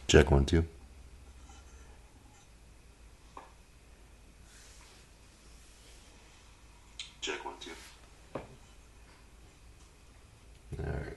Check 1 2. Check 1 2. All right.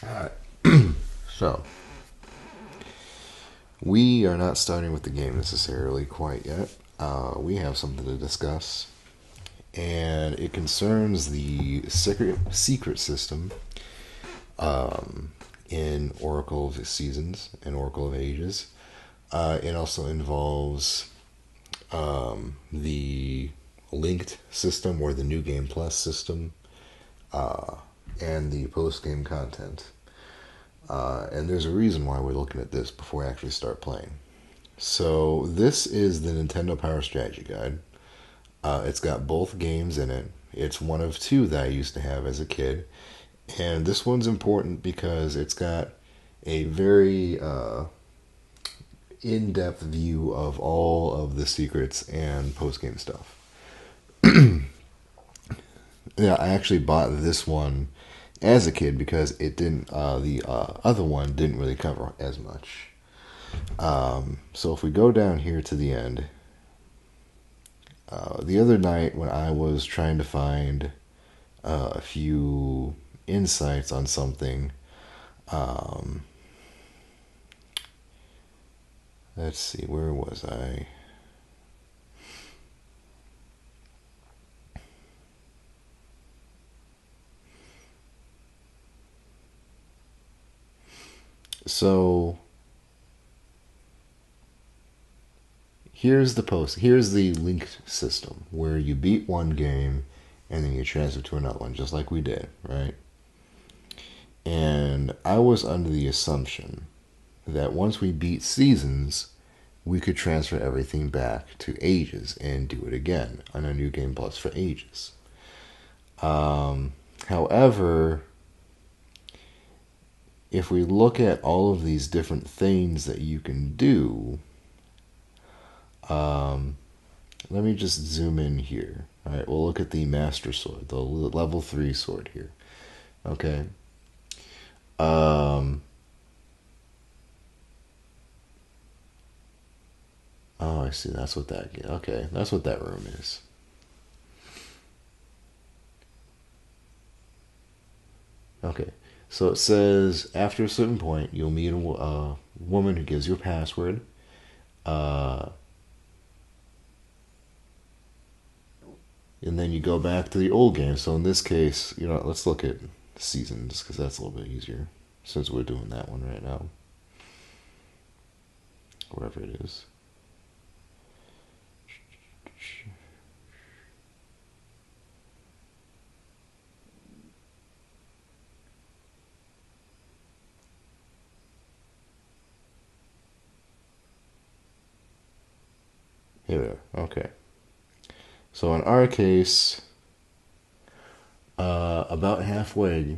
All right. So, we are not starting with the game necessarily quite yet. We have something to discuss, and it concerns the secret system in Oracle of Seasons and Oracle of Ages. It also involves the linked system or the New Game Plus system and the post game content. And there's a reason why we're looking at this before we actually start playing. So this is the Nintendo Power Strategy Guide. It's got both games in it. It's one of two that I used to have as a kid. And this one's important because it's got a very in-depth view of all of the secrets and post-game stuff. Yeah, I actually bought this one as a kid because it didn't. The other one didn't really cover as much. So if we go down here to the end, the other night when I was trying to find a few insights on something, um, let's see, where was I? So here's the post. Here's the linked system where you beat one game and then you transfer to another one, just like we did, right? And I was under the assumption that once we beat seasons, we could transfer everything back to ages and do it again on a New Game Plus for ages. However, if we look at all of these different things that you can do, let me just zoom in here. All right, we'll look at the Master Sword, the level 3 sword here. Okay. Um, Oh, I see. That's what that. Okay, that's what that room is. Okay, so it says after a certain point, you'll meet a woman who gives you a password. Uh, and then you go back to the old game. So in this case, let's look at seasons because that's a little bit easier since we're doing that one right now, wherever it is. Here we are. Okay. So in our case, about halfway,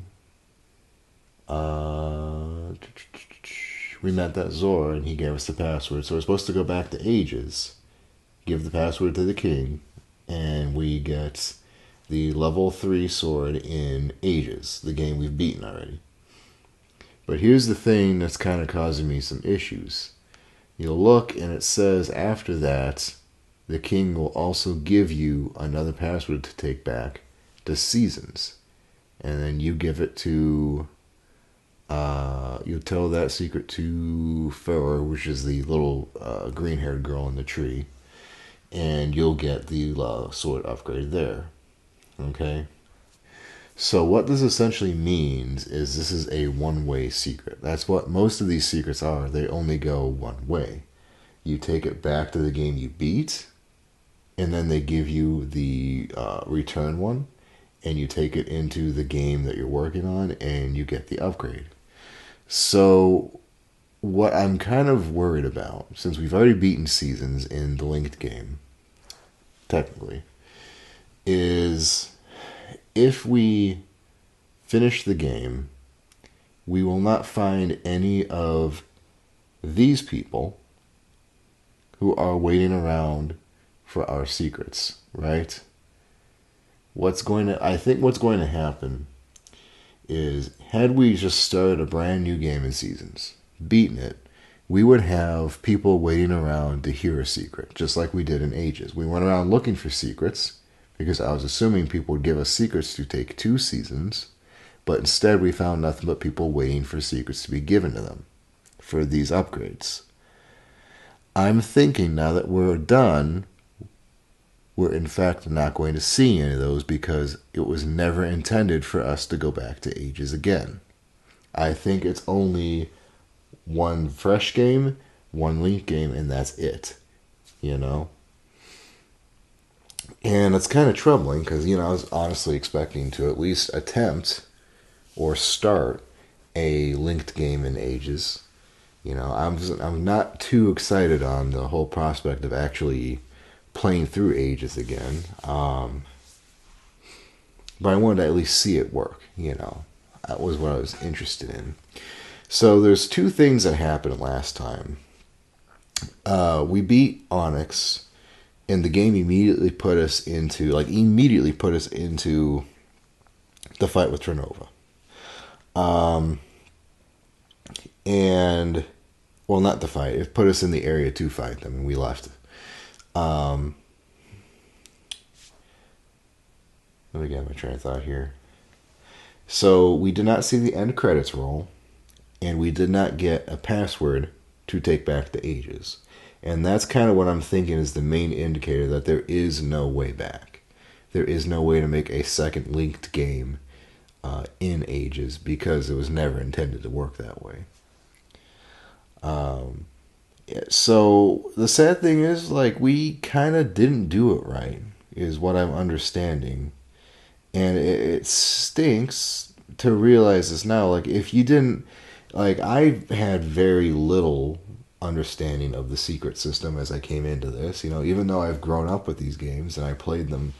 uh, we met that Zor and he gave us the password. So we're supposed to go back to Ages, give the password to the king, and we get the level 3 sword in Ages, the game we've beaten already. But here's the thing that's kind of causing me some issues. You'll look and it says after that, the king will also give you another password to take back to Seasons. And then you give it to, you tell that secret to Farah, which is the little green-haired girl in the tree. And you'll get the sword upgrade there. Okay? So what this essentially means is this is a one-way secret. That's what most of these secrets are. They only go one way. You take it back to the game you beat, and then they give you the return one, and you take it into the game that you're working on, and you get the upgrade. So what I'm kind of worried about, since we've already beaten Seasons in the linked game, technically, is if we finish the game, we will not find any of these people who are waiting around for our secrets, right? I think what's going to happen is, had we just started a brand new game in Seasons, beaten it, we would have people waiting around to hear a secret, just like we did in Ages. We went around looking for secrets, because I was assuming people would give us secrets to take 2 seasons, but instead we found nothing but people waiting for secrets to be given to them for these upgrades. I'm thinking now that we're done, we're in fact not going to see any of those because it was never intended for us to go back to Ages again. I think it's only one fresh game, one link game, and that's it. And it's kind of troubling because, I was honestly expecting to at least attempt or start a linked game in Ages. I'm not too excited on the whole prospect of actually playing through Ages again. But I wanted to at least see it work, That was what I was interested in. So there's 2 things that happened last time. We beat Onyx, and the game immediately put us into the fight with Trinova. And, well, not the fight. It put us in the area to fight them, and we left. Let me get my train of thought here. So we did not see the end credits roll, and we did not get a password to take back to Ages. And that's kind of what I'm thinking is the main indicator that there is no way back. There is no way to make a second linked game in Ages because it was never intended to work that way. So the sad thing is, we kind of didn't do it right, is what I'm understanding. And it stinks to realize this now. If you didn't, I had very little understanding of the secret system as I came into this. Even though I've grown up with these games and I played them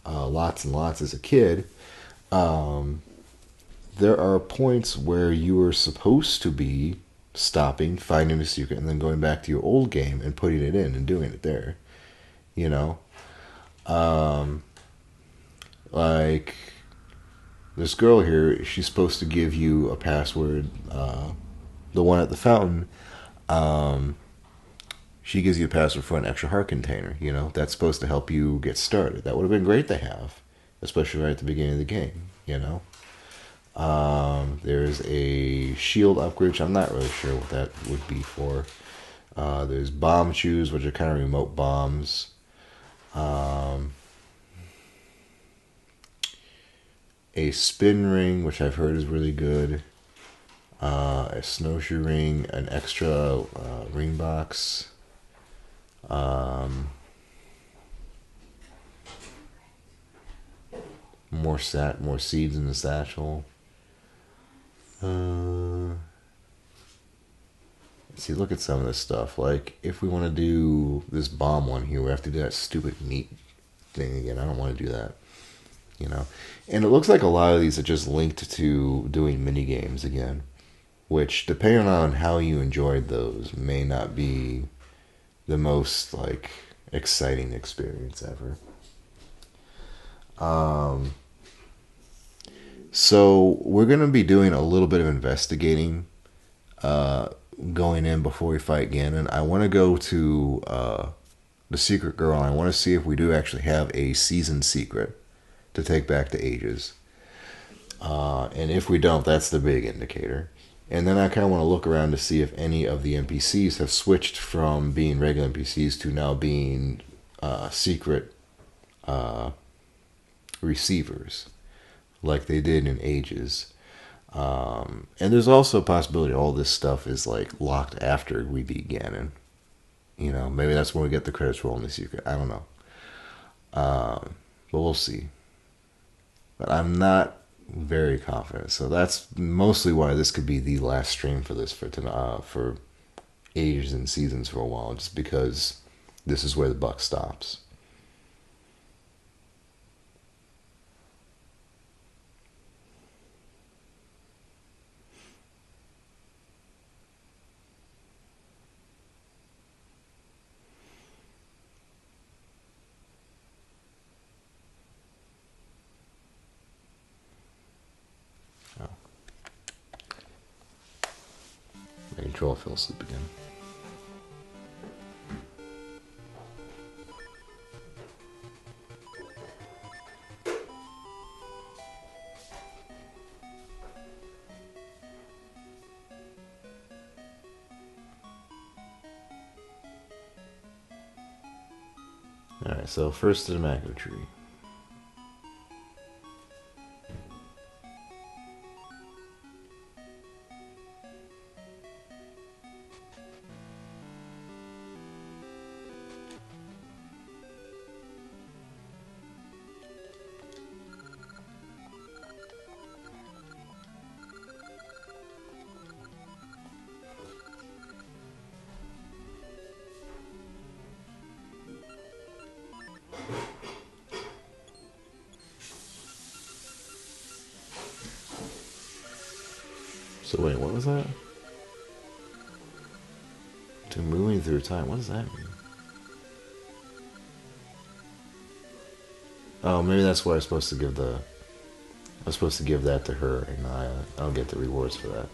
lots and lots as a kid, there are points where you are supposed to be stopping, finding a secret, and then going back to your old game and putting it in and doing it there. Like this girl here, she's supposed to give you a password, the one at the fountain. she gives you a password for an extra heart container. You know, that's supposed to help you get started. That would have been great to have, especially right at the beginning of the game. You know, there's a shield upgrade, which I'm not really sure what that would be for. There's bomb shoes, which are kind of remote bombs. A spin ring, which I've heard is really good. A snowshoe ring, an extra ring box. More seeds in the satchel. See, look at some of this stuff. Like, if we want to do this bomb one here, we have to do that stupid meat thing again. I don't want to do that. You know? And it looks like a lot of these are just linked to doing mini games again, which, depending on how you enjoyed those, may not be the most, like, exciting experience ever. So we're going to be doing a little bit of investigating going in before we fight Ganon. I want to go to the Secret Girl, and I want to see if we do actually have a season secret to take back to Ages. And if we don't, that's the big indicator. And then I kind of want to look around to see if any of the NPCs have switched from being regular NPCs to now being secret receivers, like they did in Ages. And there's also a possibility all this stuff is like locked after we beat Ganon. You know, maybe that's when we get the credits for only secret. I don't know. But we'll see. But I'm not very confident. So that's mostly why this could be the last stream for this for Ages and Seasons for a while, just because this is where the buck stops. Maybe Joel fell asleep again. Alright, so first to the mango tree. So wait, what was that? To moving through time, what does that mean? Oh, maybe that's why I'm supposed to give that to her, and I don't get the rewards for that.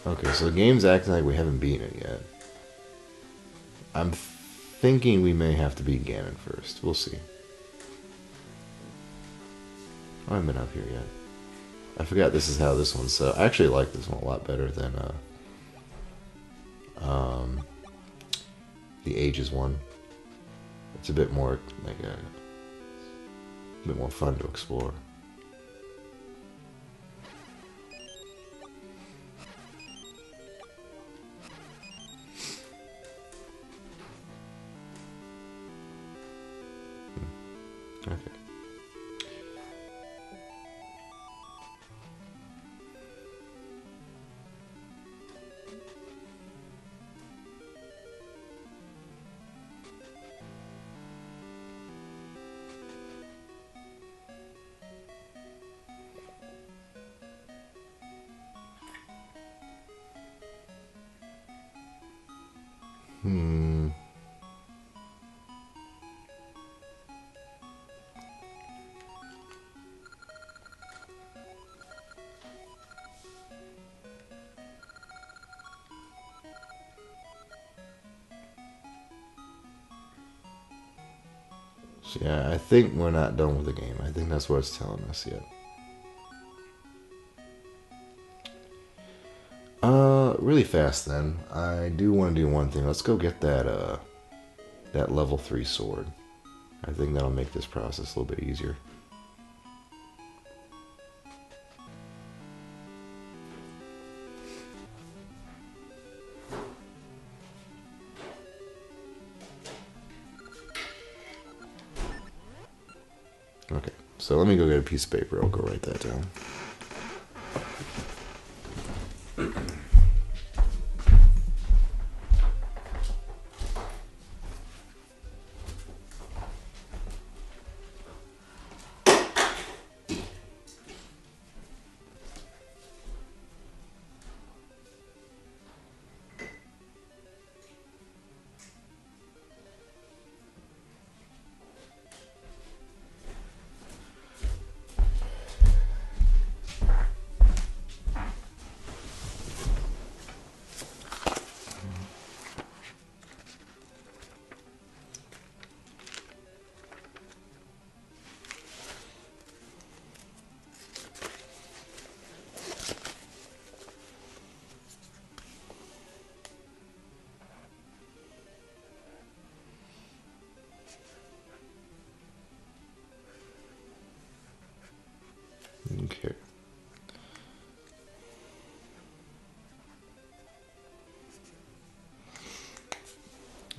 Okay, so the game's acting like we haven't beaten it yet. I'm thinking we may have to beat Ganon first. We'll see. I haven't been up here yet. I forgot this is how this one's set. I actually like this one a lot better than the Ages one. It's a bit more like a bit more fun to explore. Okay. Yeah, I think we're not done with the game. I think that's what it's telling us yet. Really fast then. I do want to do one thing. Let's go get that level 3 sword. I think that'll make this process a little bit easier. Okay, so let me go get a piece of paper. I'll go write that down. Okay.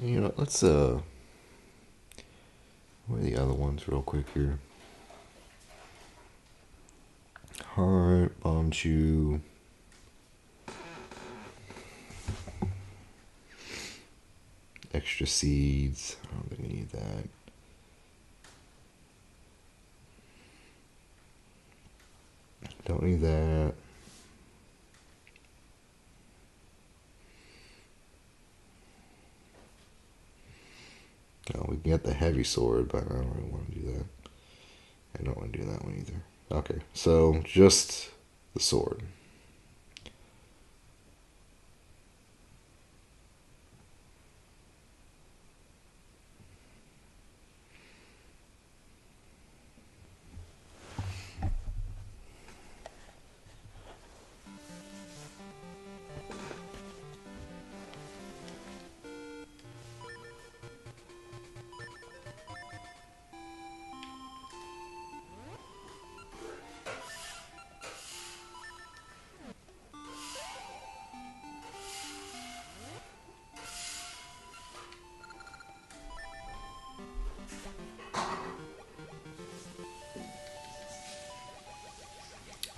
You know, let's what are the other ones real quick here? Heart, bomb chew. Extra seeds. I don't think we need that. Don't need that. No, we can get the heavy sword, but I don't really want to do that. I don't want to do that one either. Okay, so just the sword.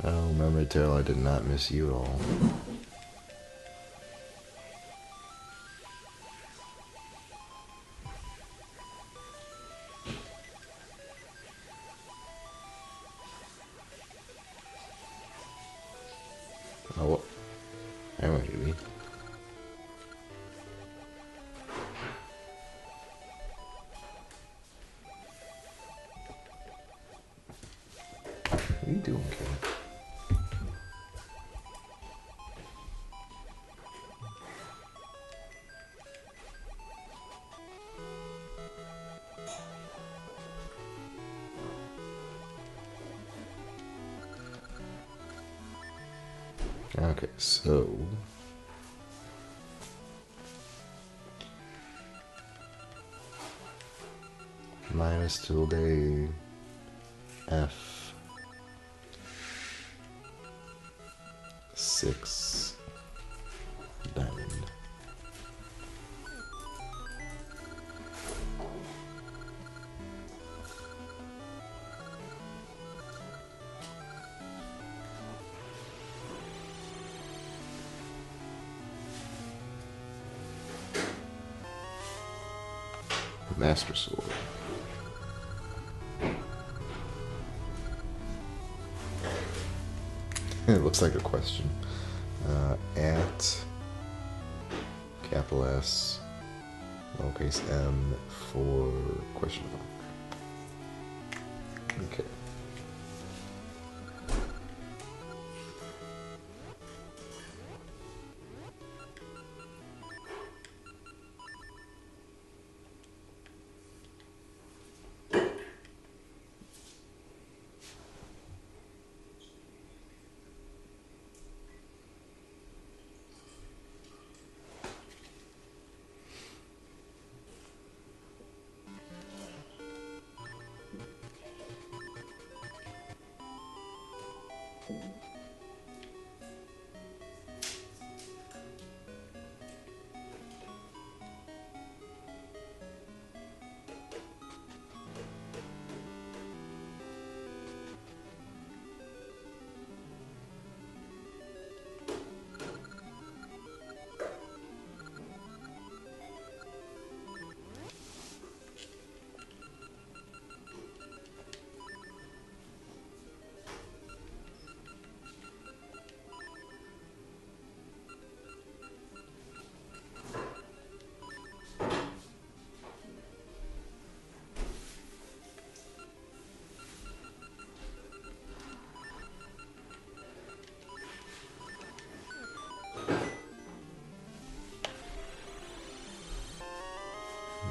Oh, remember to tell I did not miss you at all. Oh, well, I went to be. What are you doing, kid? Okay, so minus tilde F 6 diamond. Master sword. It looks like a question. At capital S, lowercase m for question mark. Okay.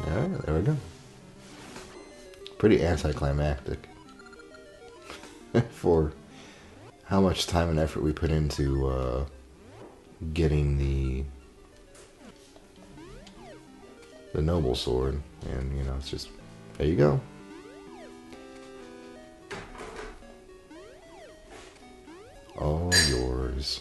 Alright, there we go. Pretty anticlimactic for how much time and effort we put into getting the noble sword, and you know, it's just, there you go. All yours.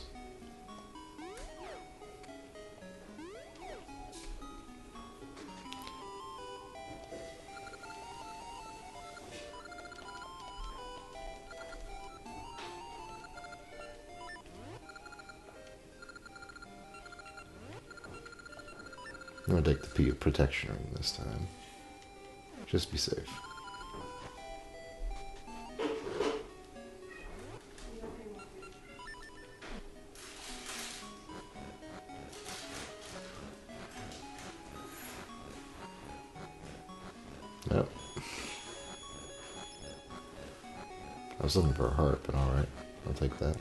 I'm gonna take the protection ring this time. Just be safe. Yep. I was looking for a heart, but alright. I'll take that.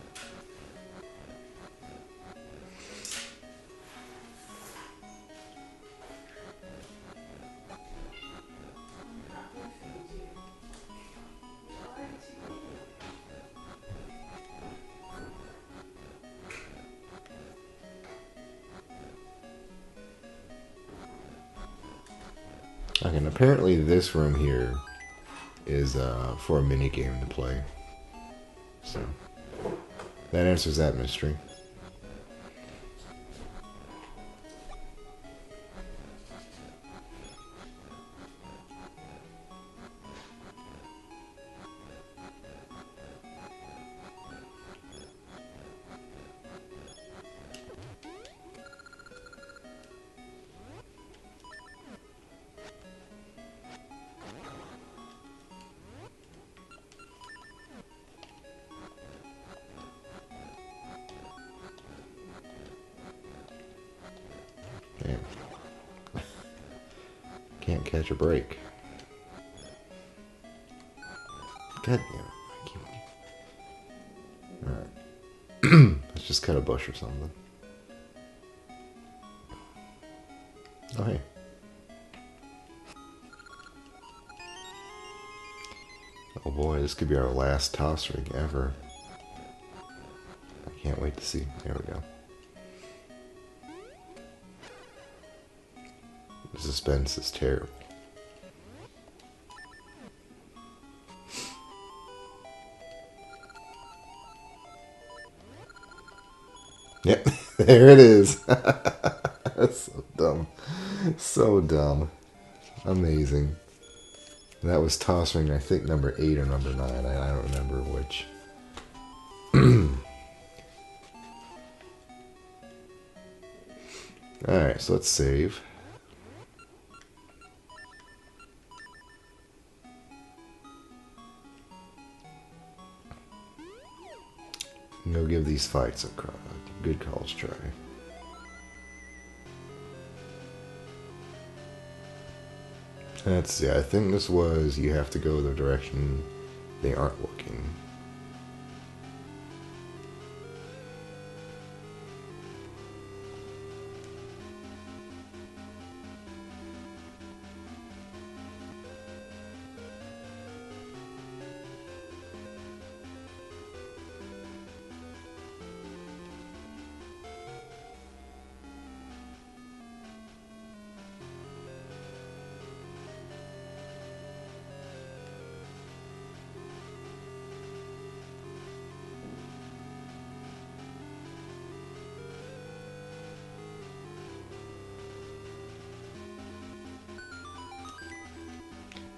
Okay, and apparently this room here is for a mini game to play. So that answers that mystery. Damn. Can't catch a break. God damn it. Alright. Let's just cut a bush or something. Oh, hey. Oh boy, this could be our last toss ring ever. I can't wait to see. There we go. The suspense is terrible. Yep, there it is. That's so dumb. So dumb. Amazing. That was toss ring, I think, number 8 or number 9. I don't remember which. Alright, so let's save. Go give these fights a good college try. Let's see, I think this was you have to go the direction they aren't looking.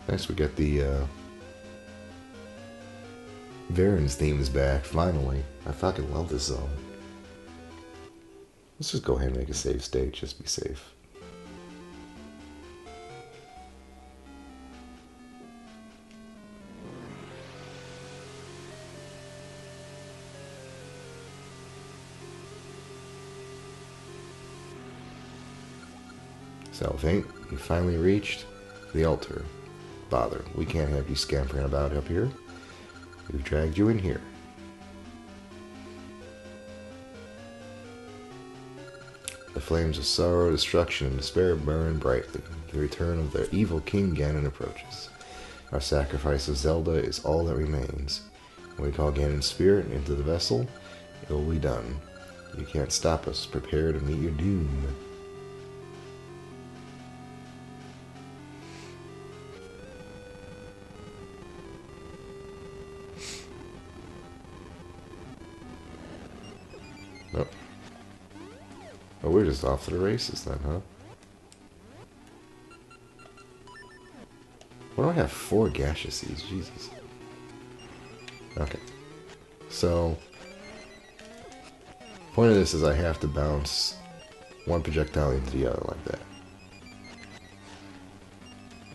Nice, we get the Varen's theme is back, finally. I fucking love this zone. Let's just go ahead and make a save state, just to be safe. Self-Ain't, you finally reached the altar. Bother, we can't have you scampering about up here. We've dragged you in here. The flames of sorrow, destruction, and despair burn brightly. The return of the evil King Ganon approaches. Our sacrifice of Zelda is all that remains. When we call Ganon's spirit into the vessel, it will be done. You can't stop us. Prepare to meet your doom. Oh, we're just off to the races then, huh? Why do I have 4 gaseous seeds? Jesus. Okay. So, point of this is I have to bounce one projectile into the other like that.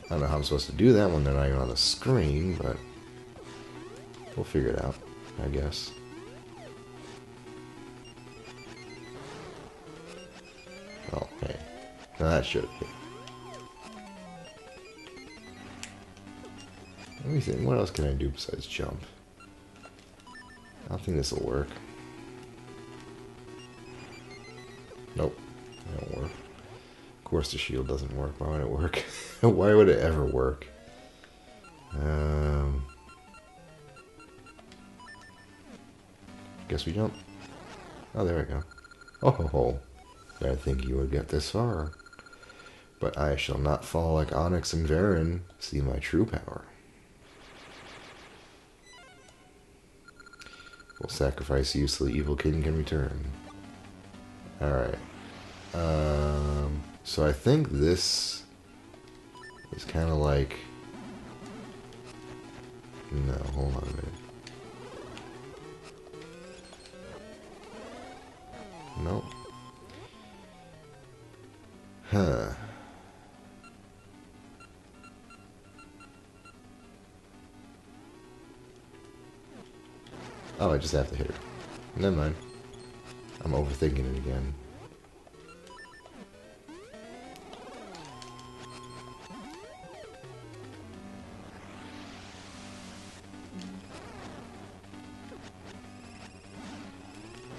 I don't know how I'm supposed to do that when they're not even on the screen, but we'll figure it out, I guess. Oh, hey. Now that should hit. Let me think, what else can I do besides jump? I don't think this will work. Nope, that won't work. Of course the shield doesn't work. Why would it work? Why would it ever work? Guess we jump. Oh, there we go. Oh ho ho. I think you would get this far. But I shall not fall like Onyx and Varen. See my true power. We'll sacrifice you so the evil king can return. Alright. So I think this is kind of like... No, hold on a minute. Nope. Huh. Oh, I just have to hit her. Never mind. I'm overthinking it again.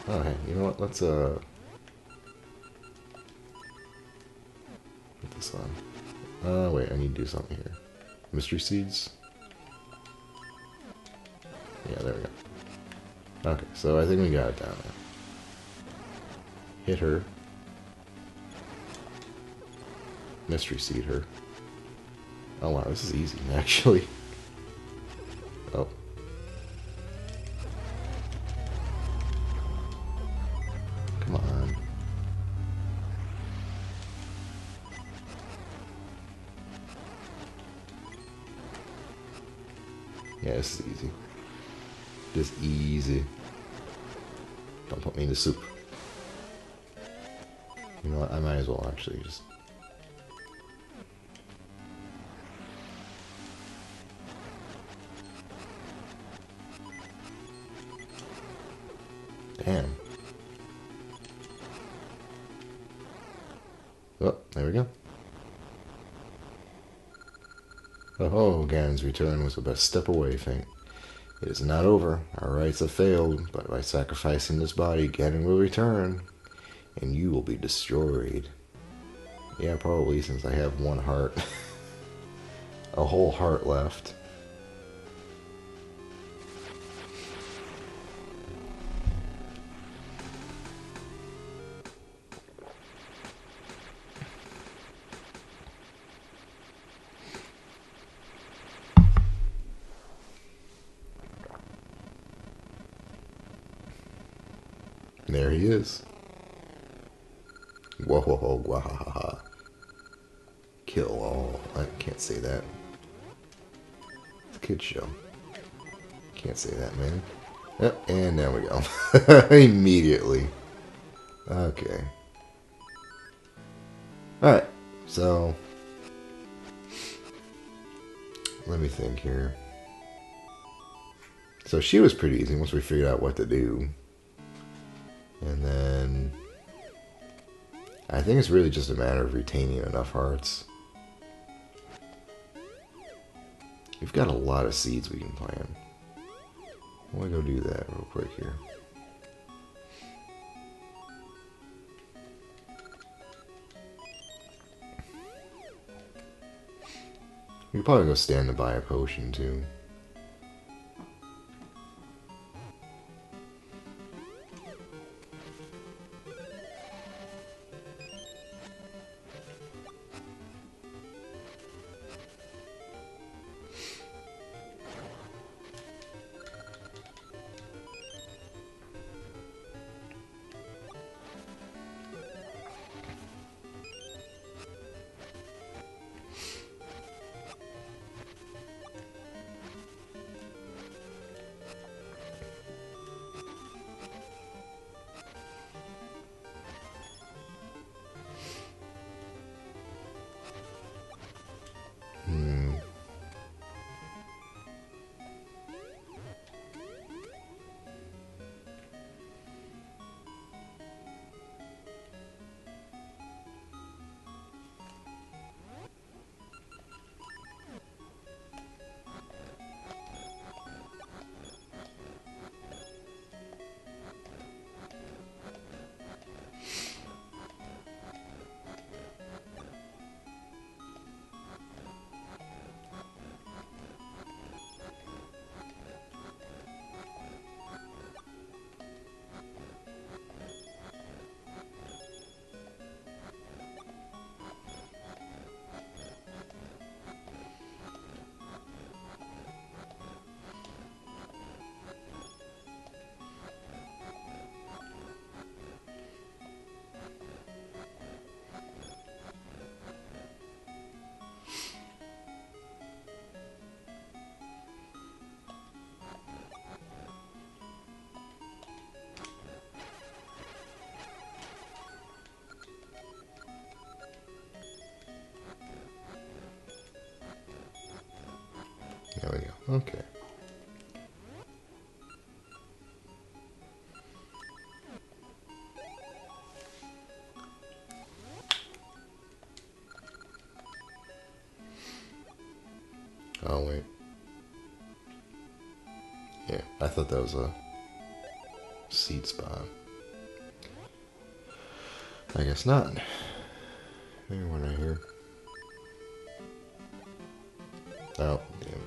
Oh, hey, you know what? Let's, put this on. Wait, I need to do something here. Mystery seeds? Yeah, there we go. Okay, so I think we got it down now. Hit her. Mystery seed her. Oh wow, this is easy, actually. Oh. Come on. Yeah, this is easy. Just easy. Don't put me in the soup. You know what? I might as well actually just... Damn. Oh, there we go. Oh, Ganon's return was but a step away, Faint. It is not over. Our rites have failed, but by sacrificing this body, Ganon will return, and you will be destroyed. Yeah, probably, since I have one heart. A whole heart left. There he is. Whoa, whoa, whoa, wahaha. Kill all. I can't say that. kid show. Can't say that, man. Yep, and there we go. Immediately. Okay. Alright, so let me think here. So she was pretty easy once we figured out what to do. And then I think it's really just a matter of retaining enough hearts. We've got a lot of seeds we can plant. I'm gonna go do that real quick here. We could probably go stand to buy a potion too. There we go. Okay. Oh, wait. Yeah, I thought that was a seed spot. I guess not. Anyone right here? Oh, damn it.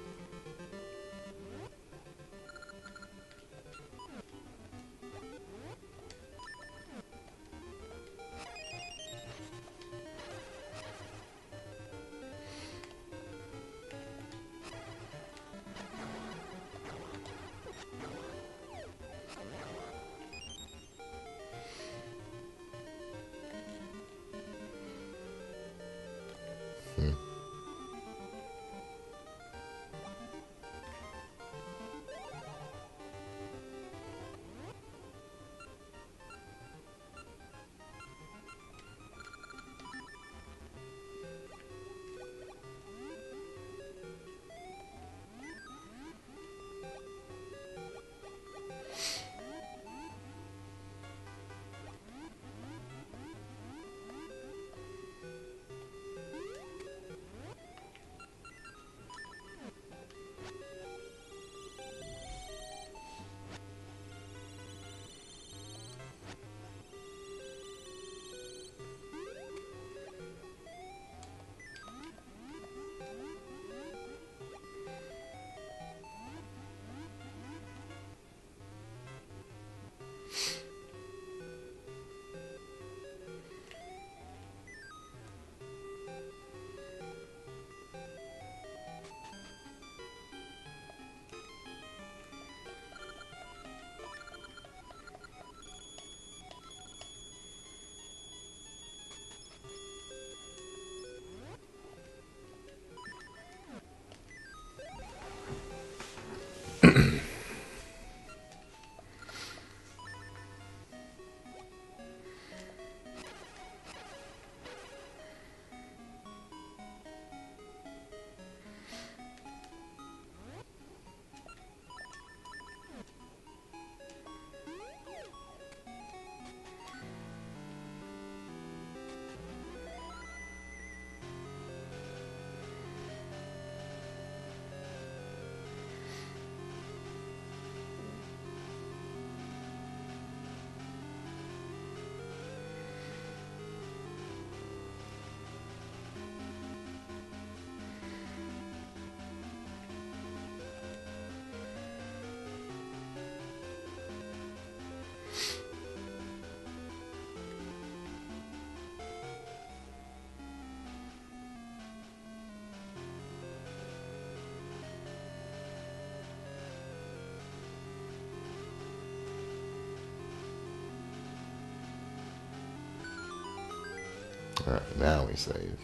Alright, now we save.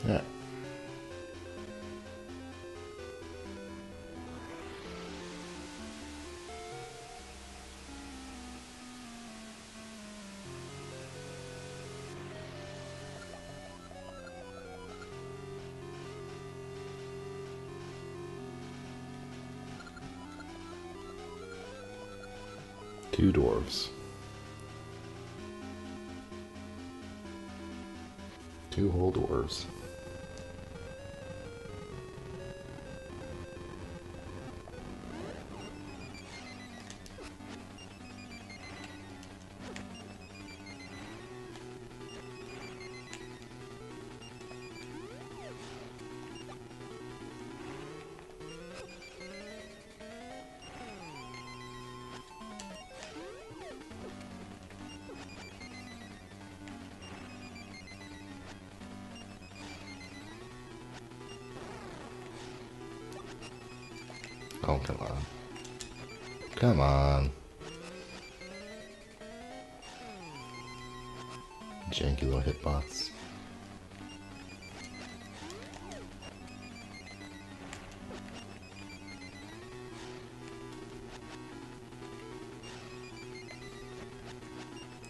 Alright. Two dwarves. Two whole dwarves. Oh, come on. Come on. Janky little hitbox.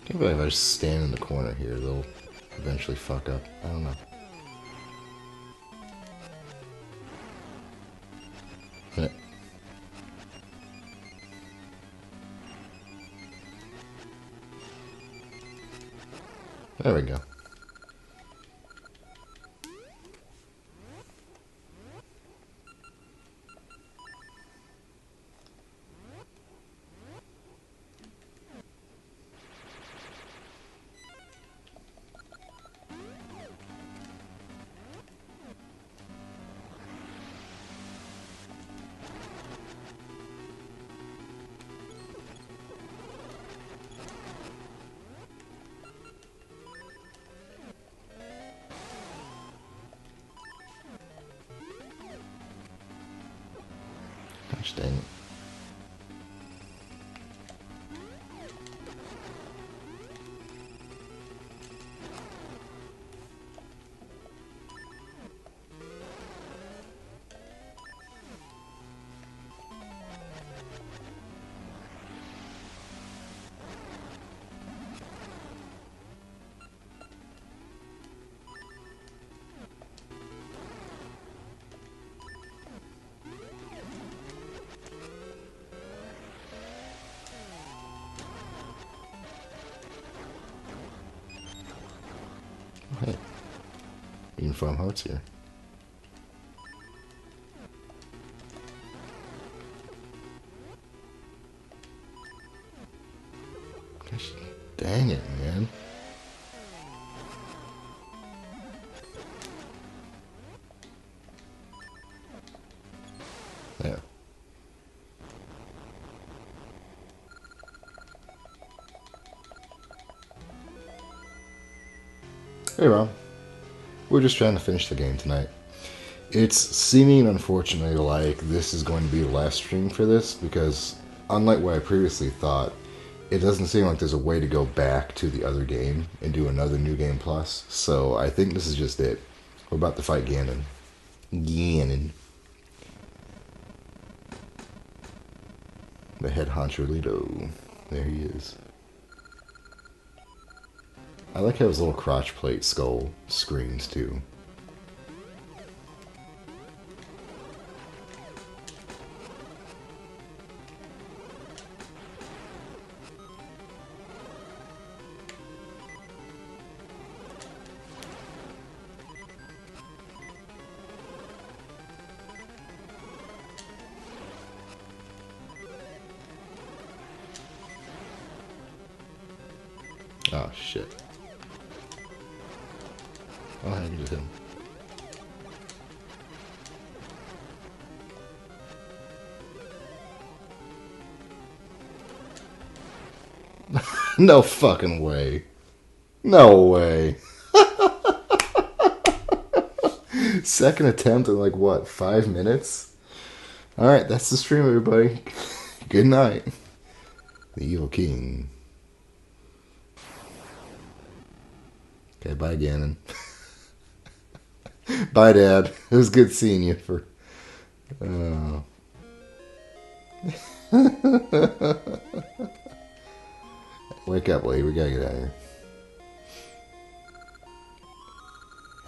Can't believe I just stand in the corner here. They'll eventually fuck up. I don't know. There we go. Gosh dang it. Hey, even farm hearts here. Gosh, dang it, man. There. Hey, Ron. We're just trying to finish the game tonight. It's seeming, unfortunately, like this is going to be the last stream for this, because unlike what I previously thought, it doesn't seem like there's a way to go back to the other game and do another New Game Plus. So I think this is just it. We're about to fight Ganon. Ganon. The head honcho Lido. There he is. I like how his little crotch plate skull screams too. Oh shit. What happened to him? No fucking way. No way. Second attempt in like what, 5 minutes? Alright, that's the stream, everybody. Good night. The Evil King. Okay, bye, Ganon. Bye, Dad. It was good seeing you for... Wake up, lady. We gotta get out of here.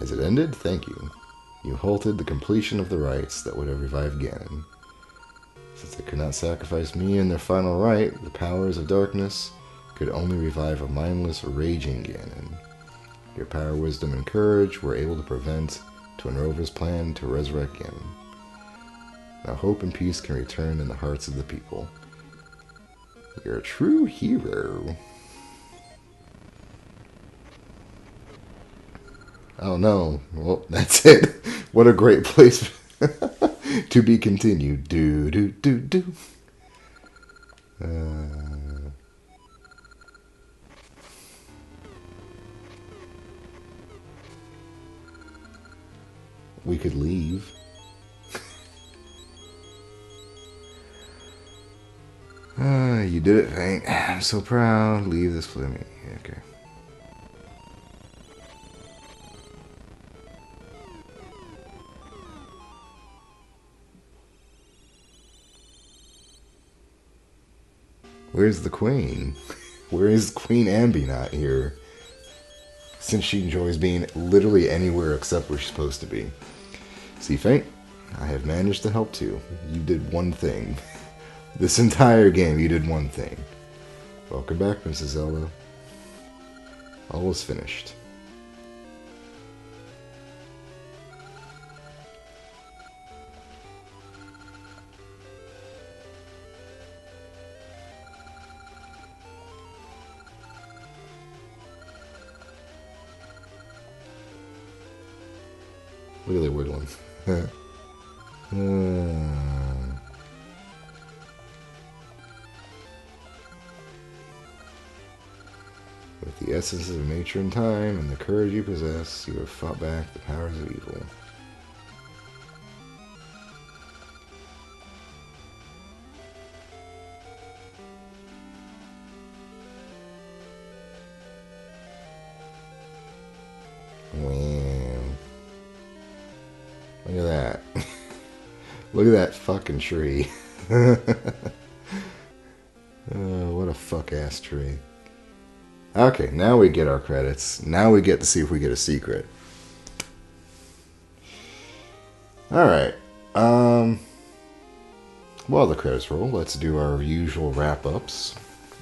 Has it ended? Thank you. You halted the completion of the rites that would have revived Ganon. Since they could not sacrifice me in their final rite, the powers of darkness could only revive a mindless, raging Ganon. Your power, wisdom, and courage were able to prevent Twinrova's plan to resurrect Ganon. Now hope and peace can return in the hearts of the people. You're a true hero. Oh no. Well, that's it. What a great place to be continued. Do, do, do, do. We could leave. You did it, Faint. I'm so proud. Leave this for me. Okay. Where's the Queen? Where is Queen Ambi not here? Since she enjoys being literally anywhere except where she's supposed to be. See, Faint? I have managed to help too. You did one thing. This entire game, you did one thing. Welcome back, Mrs. Zelda. All is finished. Look at the wiggling. With the essences of nature and time and the courage you possess, you have fought back the powers of evil. Look at that. Look at that fucking tree. What a fuck-ass tree. Okay, now we get our credits. Now we get to see if we get a secret. Alright. While the credits roll, let's do our usual wrap-ups.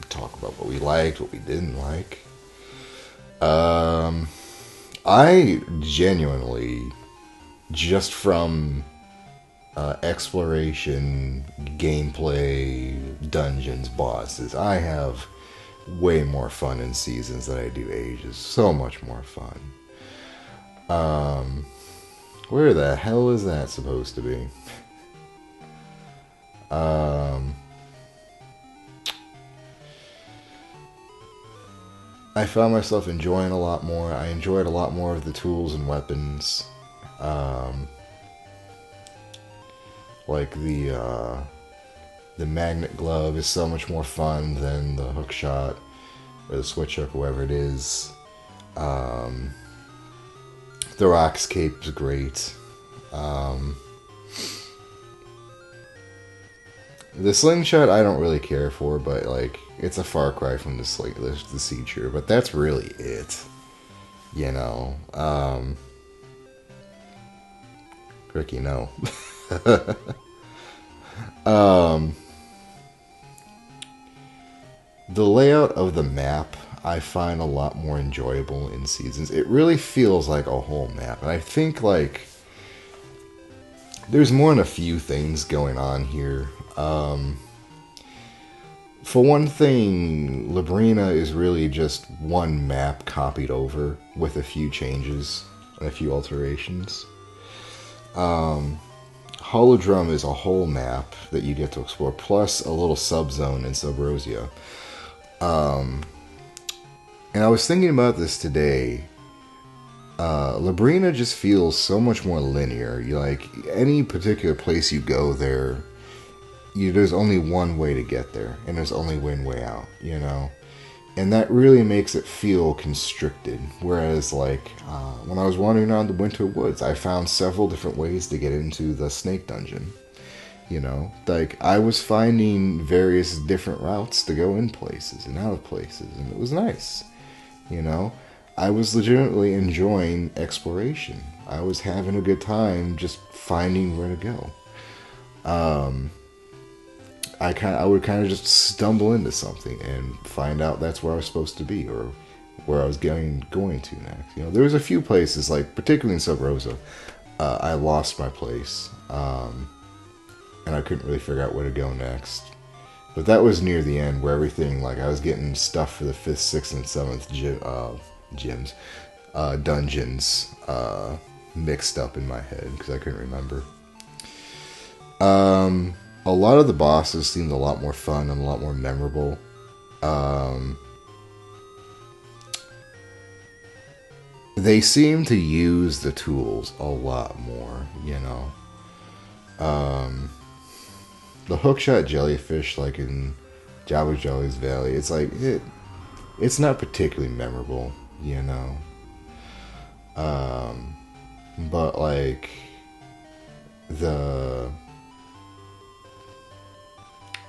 Talk about what we liked, what we didn't like. I genuinely, just from exploration, gameplay, dungeons, bosses, I have way more fun in Seasons than I do Ages. So much more fun. Where the hell is that supposed to be? I found myself enjoying a lot more. I enjoyed a lot more of the tools and weapons. Like the magnet glove is so much more fun than the hook shot or the switch hook, whoever it is. The Rock's cape is great. The slingshot I don't really care for, but like it's a far cry from the Seed Shooter, but that's really it. You know. Ricky, no. The layout of the map I find a lot more enjoyable in Seasons. It really feels like a whole map, and I think like there's more than a few things going on here. For one thing, Labrina is really just one map copied over with a few changes and a few alterations. Holodrum is a whole map that you get to explore, plus a little subzone in Subrosia. And I was thinking about this today. Labrina just feels so much more linear. You like any particular place you go there, there's only one way to get there, and there's only one way out, you know? And that really makes it feel constricted. Whereas, like, when I was wandering around the Winter Woods, I found several different ways to get into the Snake Dungeon. You know, like, I was finding various different routes to go in places and out of places, and it was nice. You know, I was legitimately enjoying exploration. I was having a good time just finding where to go. I would kind of just stumble into something and find out that's where I was supposed to be, or where I was going to next. You know, there was a few places, like particularly in Sub Rosa, I lost my place, and I couldn't really figure out where to go next. But that was near the end, where everything, like, I was getting stuff for the 5th, 6th, and 7th dungeons mixed up in my head because I couldn't remember. A lot of the bosses seemed a lot more fun and a lot more memorable. They seem to use the tools a lot more, you know. The hookshot jellyfish, like in Jabba Jelly's Valley, it's like it's not particularly memorable, you know. But like the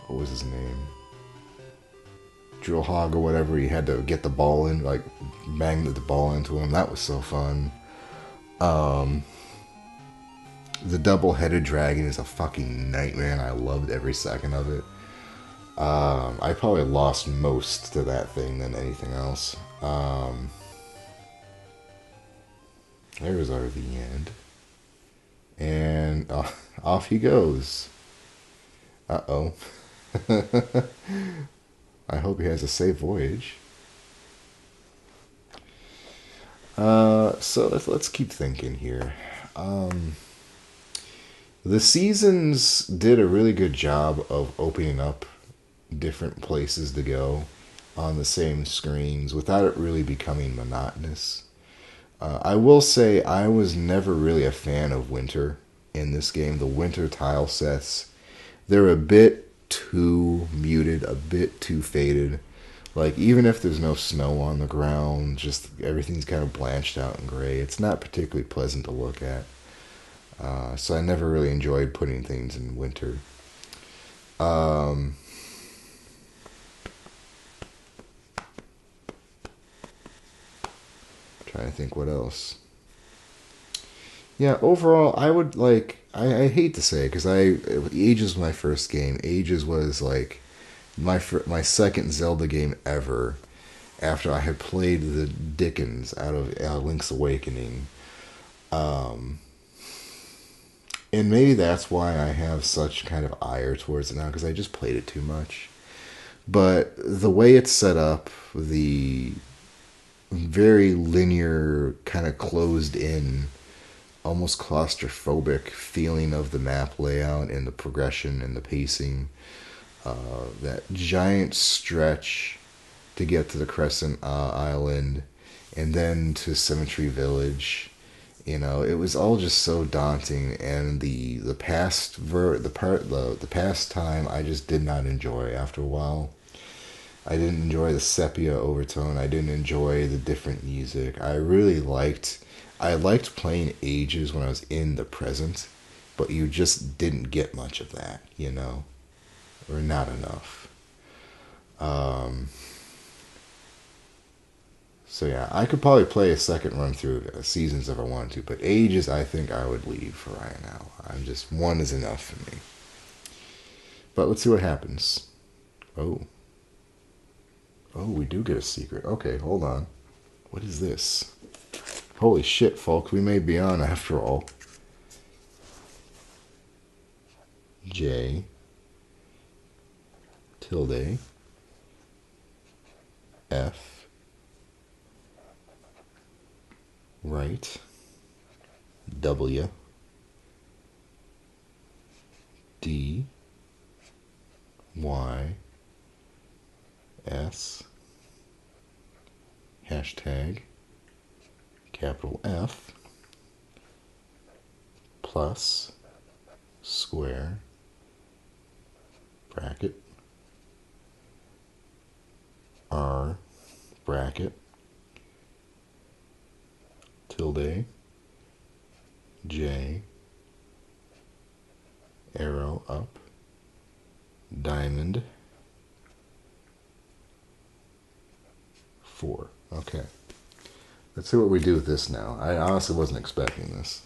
what was his name? Drill Hog or whatever, he had to get the ball in, like bang the ball into him. That was so fun. The double-headed dragon is a fucking nightmare, and I loved every second of it. I probably lost most to that thing than anything else. There's our the end. And off he goes. Uh-oh. I hope he has a safe voyage. So let's keep thinking here. The seasons did a really good job of opening up different places to go on the same screens without it really becoming monotonous. I will say I was never really a fan of winter in this game. The winter tile sets, they're a bit too muted, a bit too faded. Like, even if there's no snow on the ground, just everything's kind of blanched out and gray. It's not particularly pleasant to look at. So I never really enjoyed putting things in winter. Trying to think what else. Yeah, overall, I would like. I hate to say it because Ages was my first game. Ages was like my second Zelda game ever. After I had played the Dickens out of Link's Awakening. And maybe that's why I have such kind of ire towards it now, because I just played it too much. But the way it's set up, the very linear, kind of closed in, almost claustrophobic feeling of the map layout and the progression and the pacing, that giant stretch to get to the Crescent Island and then to Cemetery Village. You know, it was all just so daunting, and the past time I just did not enjoy after a while. I didn't enjoy the sepia overtone. I didn't enjoy the different music. I liked playing Ages when I was in the present, but you just didn't get much of that, you know, or not enough. So yeah, I could probably play a second run through Seasons if I wanted to, but Ages I think I would leave for right now. I'm just, one is enough for me. But let's see what happens. Oh, we do get a secret. Okay, hold on. What is this? Holy shit, folks, we may be on after all. J tilde F right W D Y S hashtag capital F plus square bracket, R, bracket, tilde, J, arrow up, diamond, 4. Okay. Let's see what we do with this now. I honestly wasn't expecting this.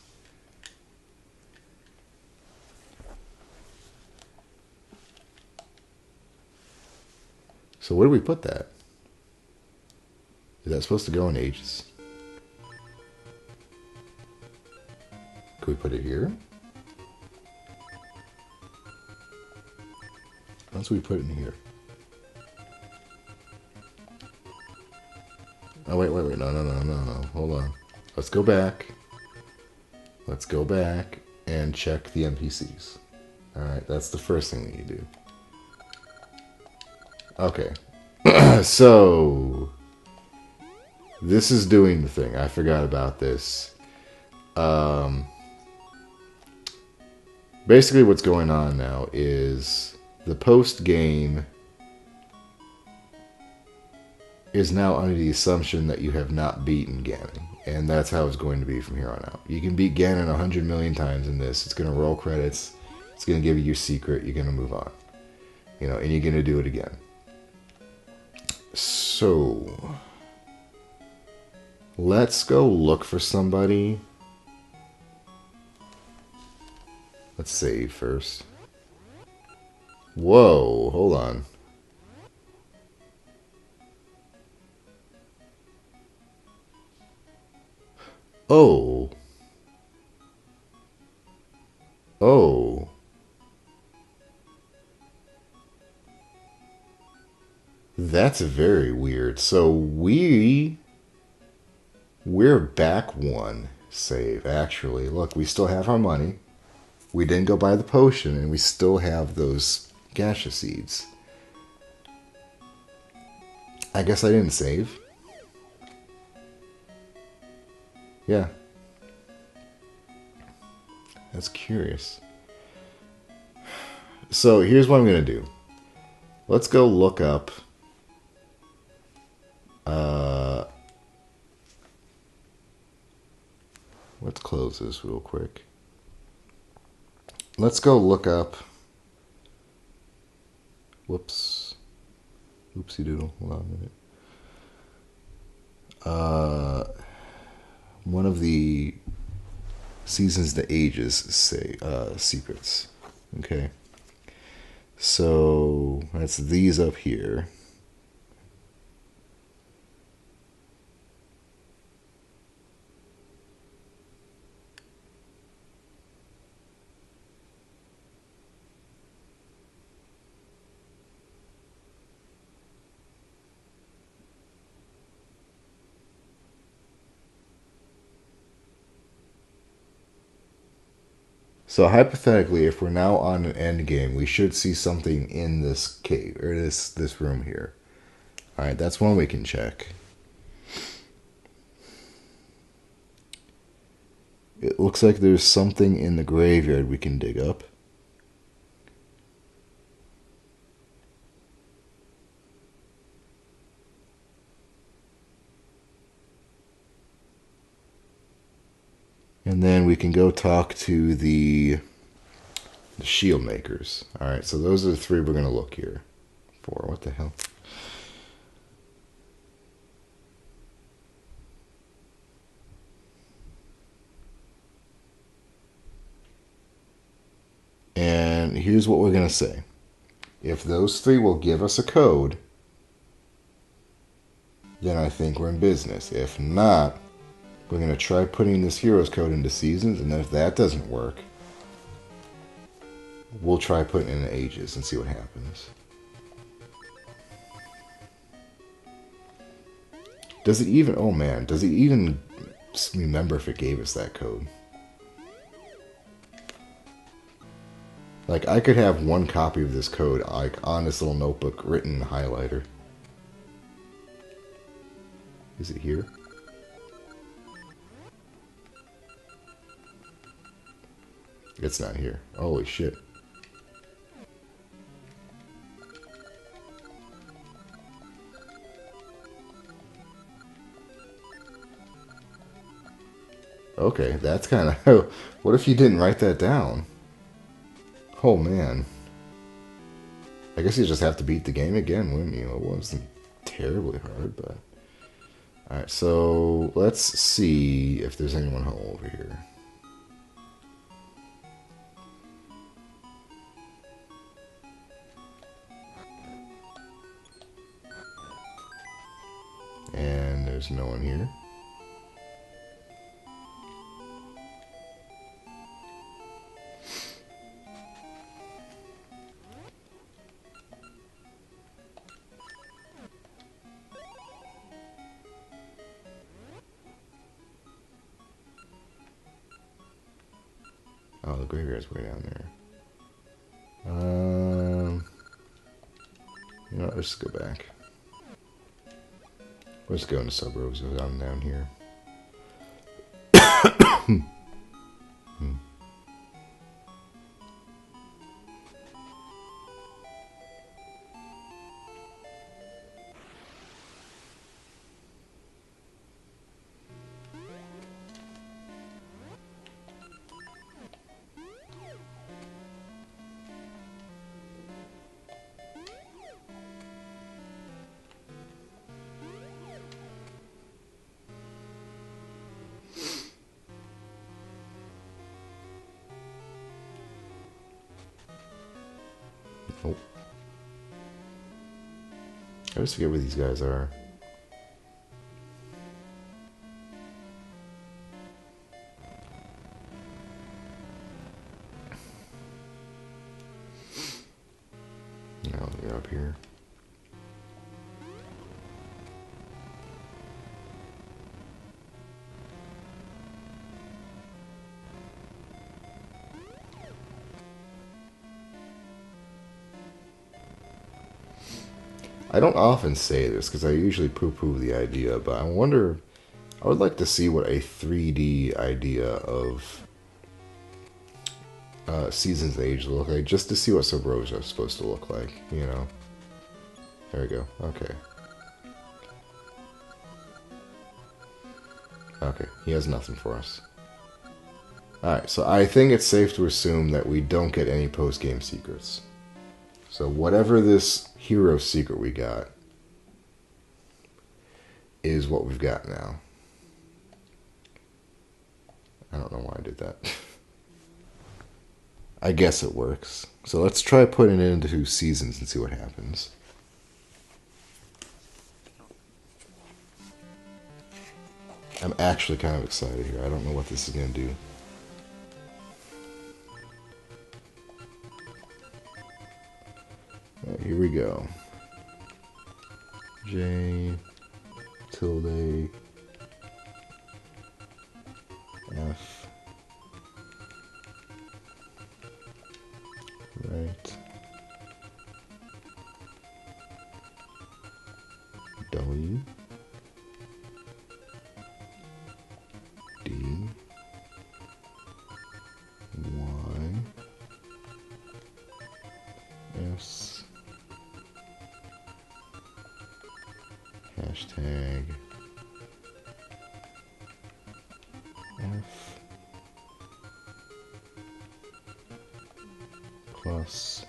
So where do we put that? Is that supposed to go in H's? Could we put it here? Once we put it in here. Oh, wait. No. Hold on. Let's go back. Let's go back and check the NPCs. Alright, that's the first thing that you do. Okay. So, this is doing the thing. I forgot about this. Basically what's going on now is the post-game is now under the assumption that you have not beaten Ganon. And that's how it's going to be from here on out. You can beat Ganon 100 million times in this. It's going to roll credits. It's going to give you your secret. You're going to move on. You know, and you're going to do it again. So, let's go look for somebody. Let's save first. Whoa, hold on. Oh. Oh. That's very weird. So we're back 1 save, actually. Look, we still have our money. We didn't go buy the potion, and we still have those gacha seeds. I guess I didn't save. Yeah. That's curious. So here's what I'm going to do. Let's go look up... let's close this real quick. Let's go look up... Whoops. Oopsie doodle. Hold on a minute. One of the Seasons to Ages secrets. Okay. So that's these up here. So hypothetically, if we're now on an end game, we should see something in this cave, or this room here. Alright, that's one we can check. It looks like there's something in the graveyard we can dig up. And then we can go talk to the shield makers. Alright, so those are the 3 we're going to look here for. What the hell? And here's what we're going to say. If those 3 will give us a code, then I think we're in business. If not, we're going to try putting this hero's code into Seasons, and then if that doesn't work, we'll try putting it in Ages and see what happens. Does it even... oh man, does it even remember if it gave us that code? Like, I could have 1 copy of this code, like, on this little notebook written in highlighter. Is it here? It's not here. Holy shit. Okay, that's kind of... What if you didn't write that down? Oh, man. I guess you just have to beat the game again, wouldn't you? It wasn't terribly hard, but... Alright, so let's see if there's anyone home over here. And there's no one here. Oh, the graveyard's way down there. You know what, let's just go back. Let's go into suburbs down here. Oh. I always forget where these guys are. No, they're up here. I don't often say this because I usually poo-poo the idea, but I wonder, I would like to see what a 3D idea of Season's Age look like, just to see what Subrosia is supposed to look like, you know. There we go. Okay. Okay, he has nothing for us. Alright, so I think it's safe to assume that we don't get any post-game secrets. So whatever this hero secret we got is what we've got now. I don't know why I did that. I guess it works. So let's try putting it into seasons and see what happens. I'm actually kind of excited here. I don't know what this is going to do. Right, here we go. J tilde F right W D Y S hashtag F plus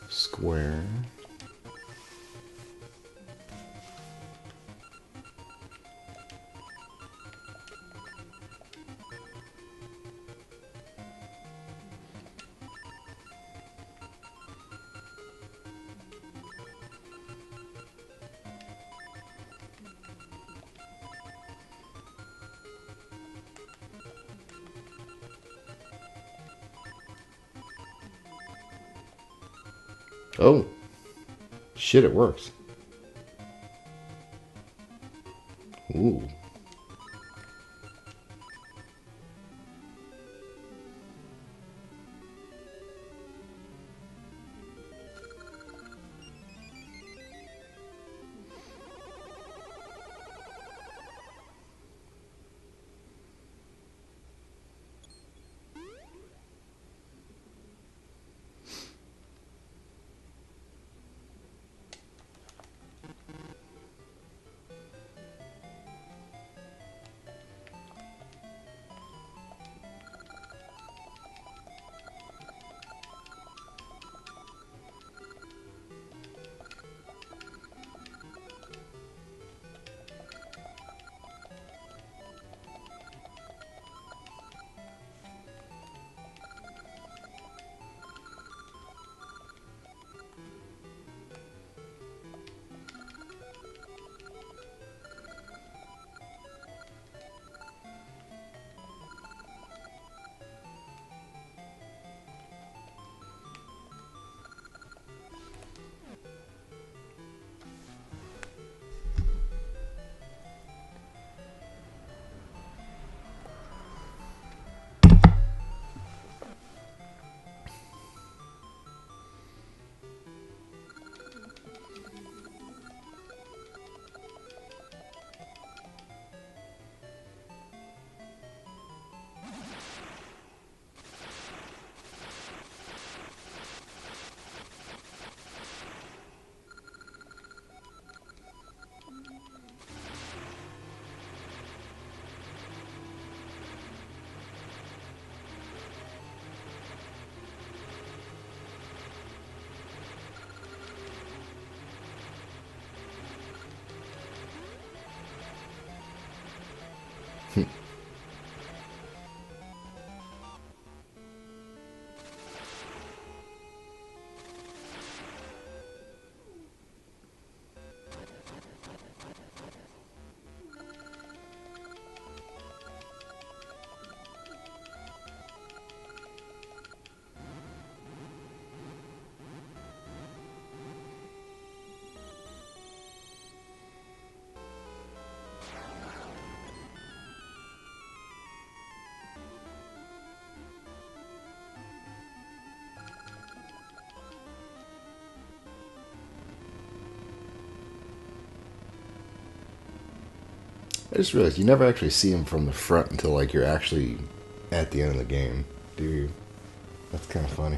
square Oh, shit, it works. Ooh. I just realized you never actually see him from the front until like you're actually at the end of the game, do you? That's kind of funny.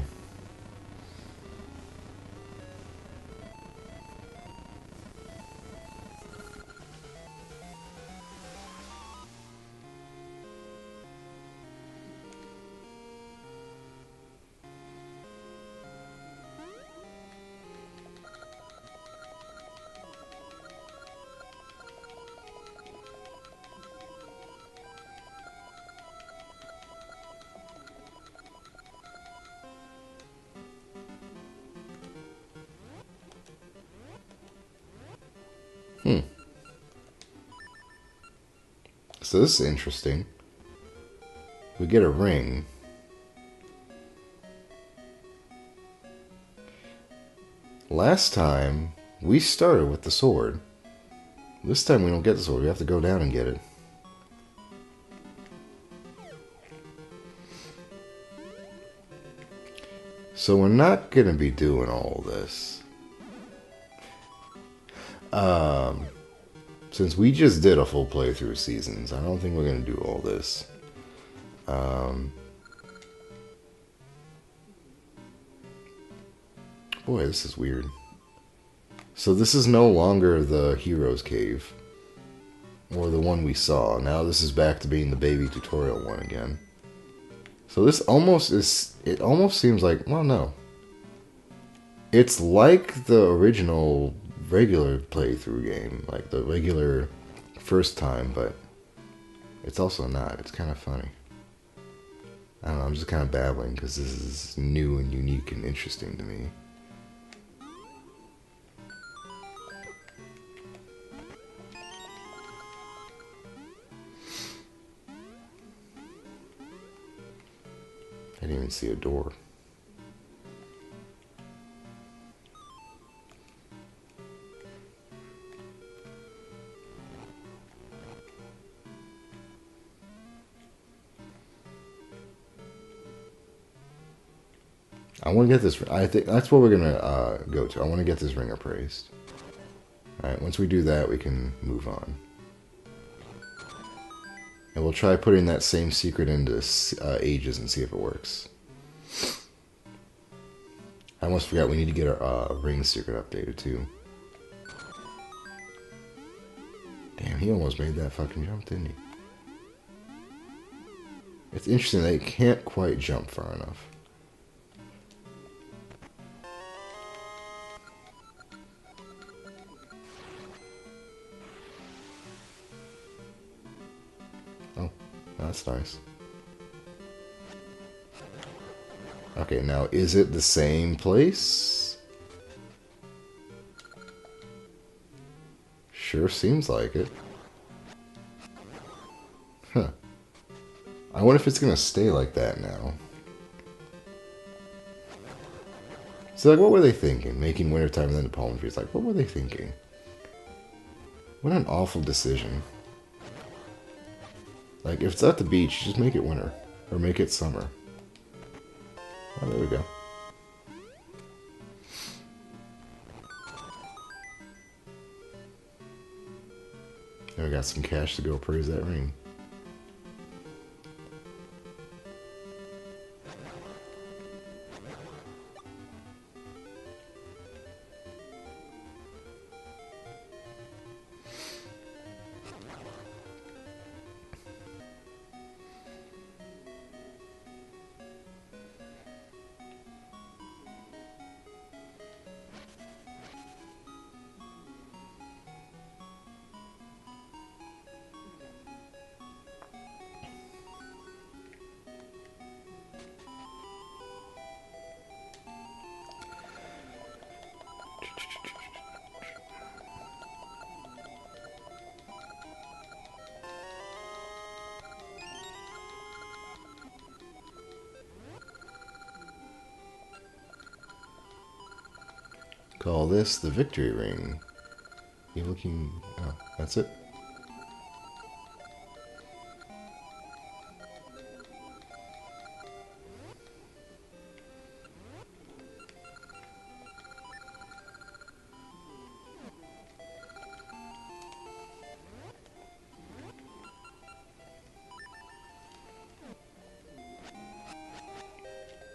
Hmm. So this is interesting. We get a ring. Last time, we started with the sword. This time we don't get the sword. We have to go down and get it. So we're not going to be doing all this. Since we just did a full playthrough of Seasons, I don't think we're going to do all this. Boy, this is weird. So this is no longer the Hero's Cave. Or the one we saw. Now this is back to being the baby tutorial one again. So this almost is... It almost seems like... Well, no. It's like the original regular playthrough game. Like the regular first time, but... It's also not. It's kind of funny. I don't know, I'm just kind of babbling because this is new and unique and interesting to me. I didn't even see a door. I want to get this. I think that's what we're gonna go to. I want to get this ring appraised. All right. Once we do that, we can move on, and we'll try putting that same secret into Ages and see if it works. I almost forgot we need to get our ring secret updated too. Damn, he almost made that fucking jump, didn't he? It's interesting that he can't quite jump far enough. Oh, that's nice. Okay, now is it the same place? Sure seems like it. Huh. I wonder if it's gonna stay like that now. So, like, what were they thinking? Making wintertime and then the palm trees. Like, what were they thinking? What an awful decision. Like, if it's at the beach, just make it winter. Or make it summer. Oh, there we go. And we got some cash to go appraise that ring. Call this the victory ring. You looking... Oh, that's it?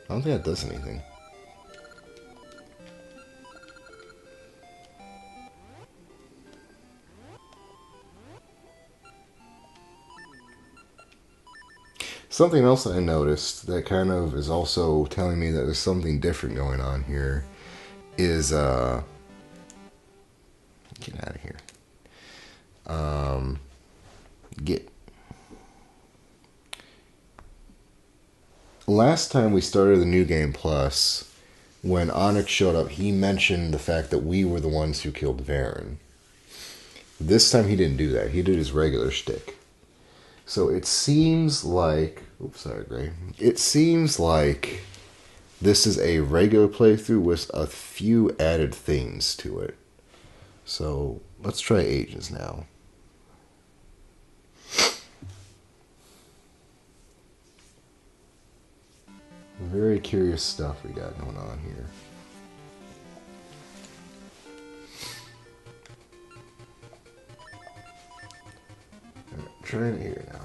I don't think that does anything. Something else I noticed that kind of is also telling me that there's something different going on here is, get out of here. Get. Last time we started the New Game Plus, when Onyx showed up, he mentioned the fact that we were the ones who killed Varen. This time he didn't do that. He did his regular shtick. So it seems like... Oops, sorry, Gray. It seems like this is a regular playthrough with a few added things to it. So let's try Ages now. Very curious stuff we got going on here. Alright, trying it here now.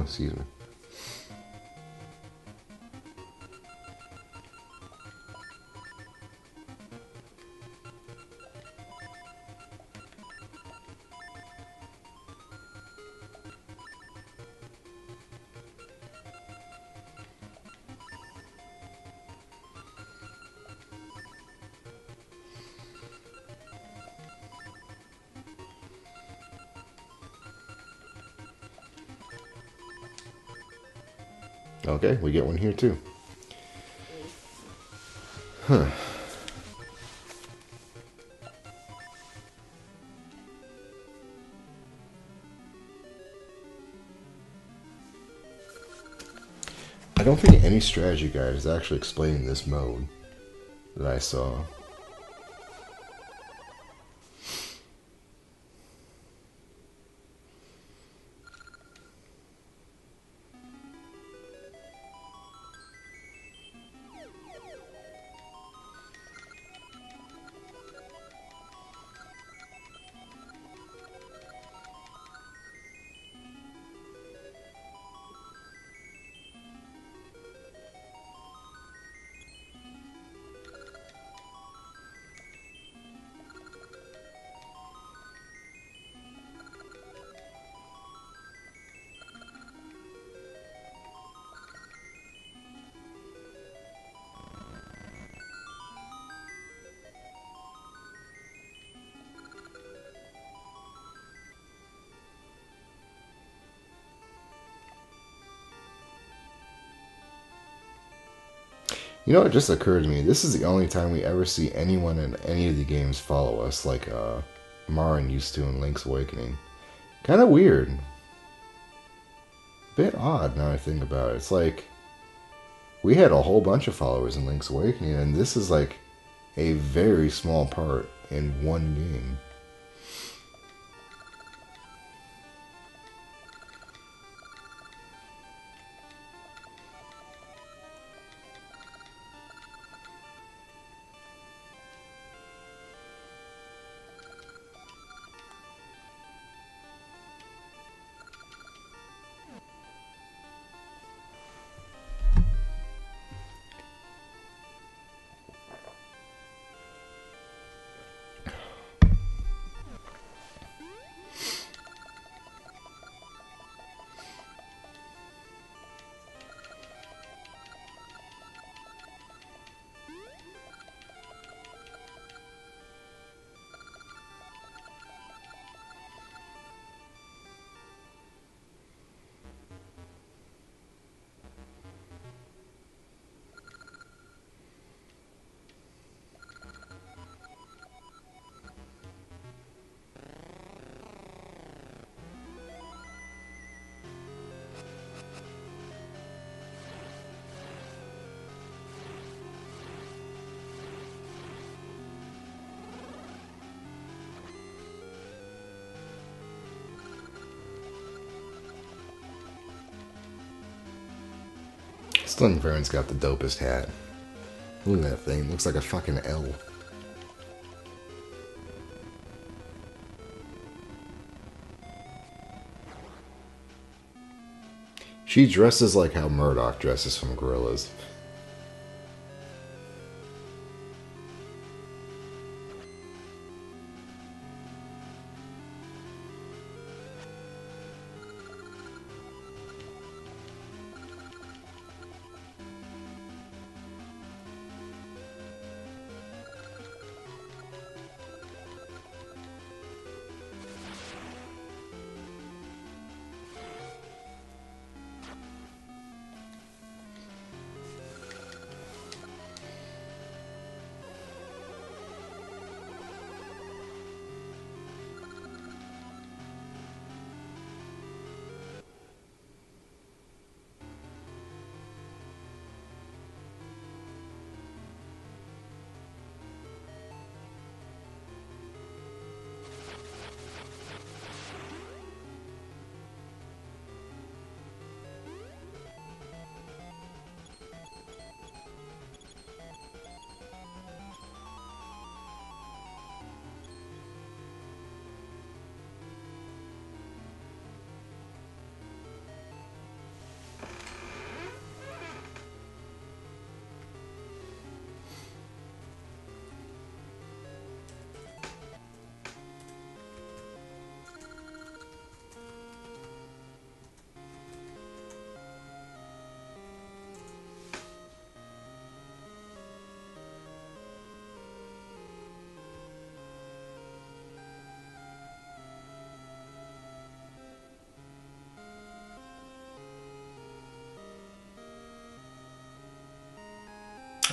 Excuse me. Okay, we get one here too. Huh. I don't think any strategy guide is actually explaining this mode that I saw. You know, it just occurred to me, this is the only time we ever see anyone in any of the games follow us, like Marin used to in Link's Awakening. Kind of weird. Bit odd now I think about it. It's like, we had a whole bunch of followers in Link's Awakening, and this is like a very small part in one game. Stung Baron's got the dopest hat. Look at that thing. Looks like a fucking L. She dresses like how Murdoch dresses from Gorillaz.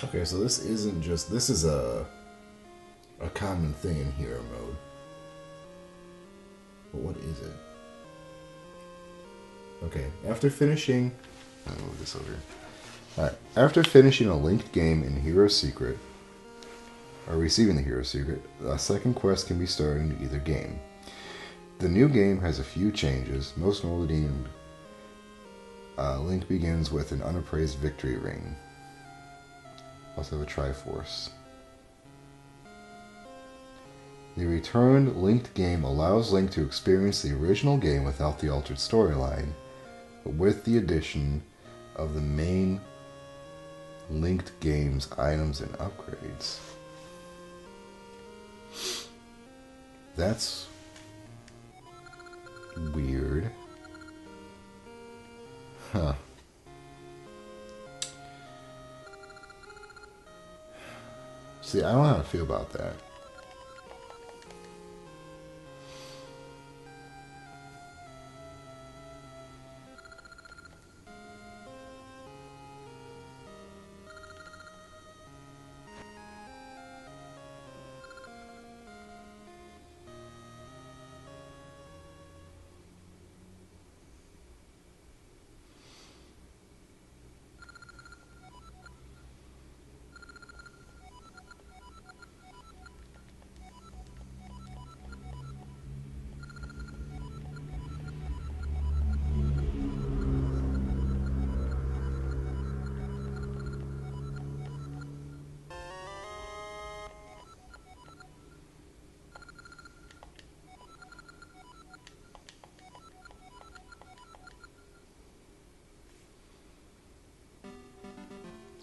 Okay, so this isn't just... This is a common thing in hero mode. But what is it? Okay, after finishing... I'll move this over. Alright, after finishing a linked game in Hero Secret, or receiving the Hero Secret, a second quest can be started in either game. The new game has a few changes, most notably Link begins with an unappraised victory ring. Also have a Triforce. The returned linked game allows Link to experience the original game without the altered storyline, but with the addition of the main linked game's items and upgrades. That's weird. Huh. See, I don't know how to feel about that.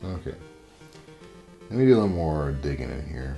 Okay. Let me do a little more digging in here.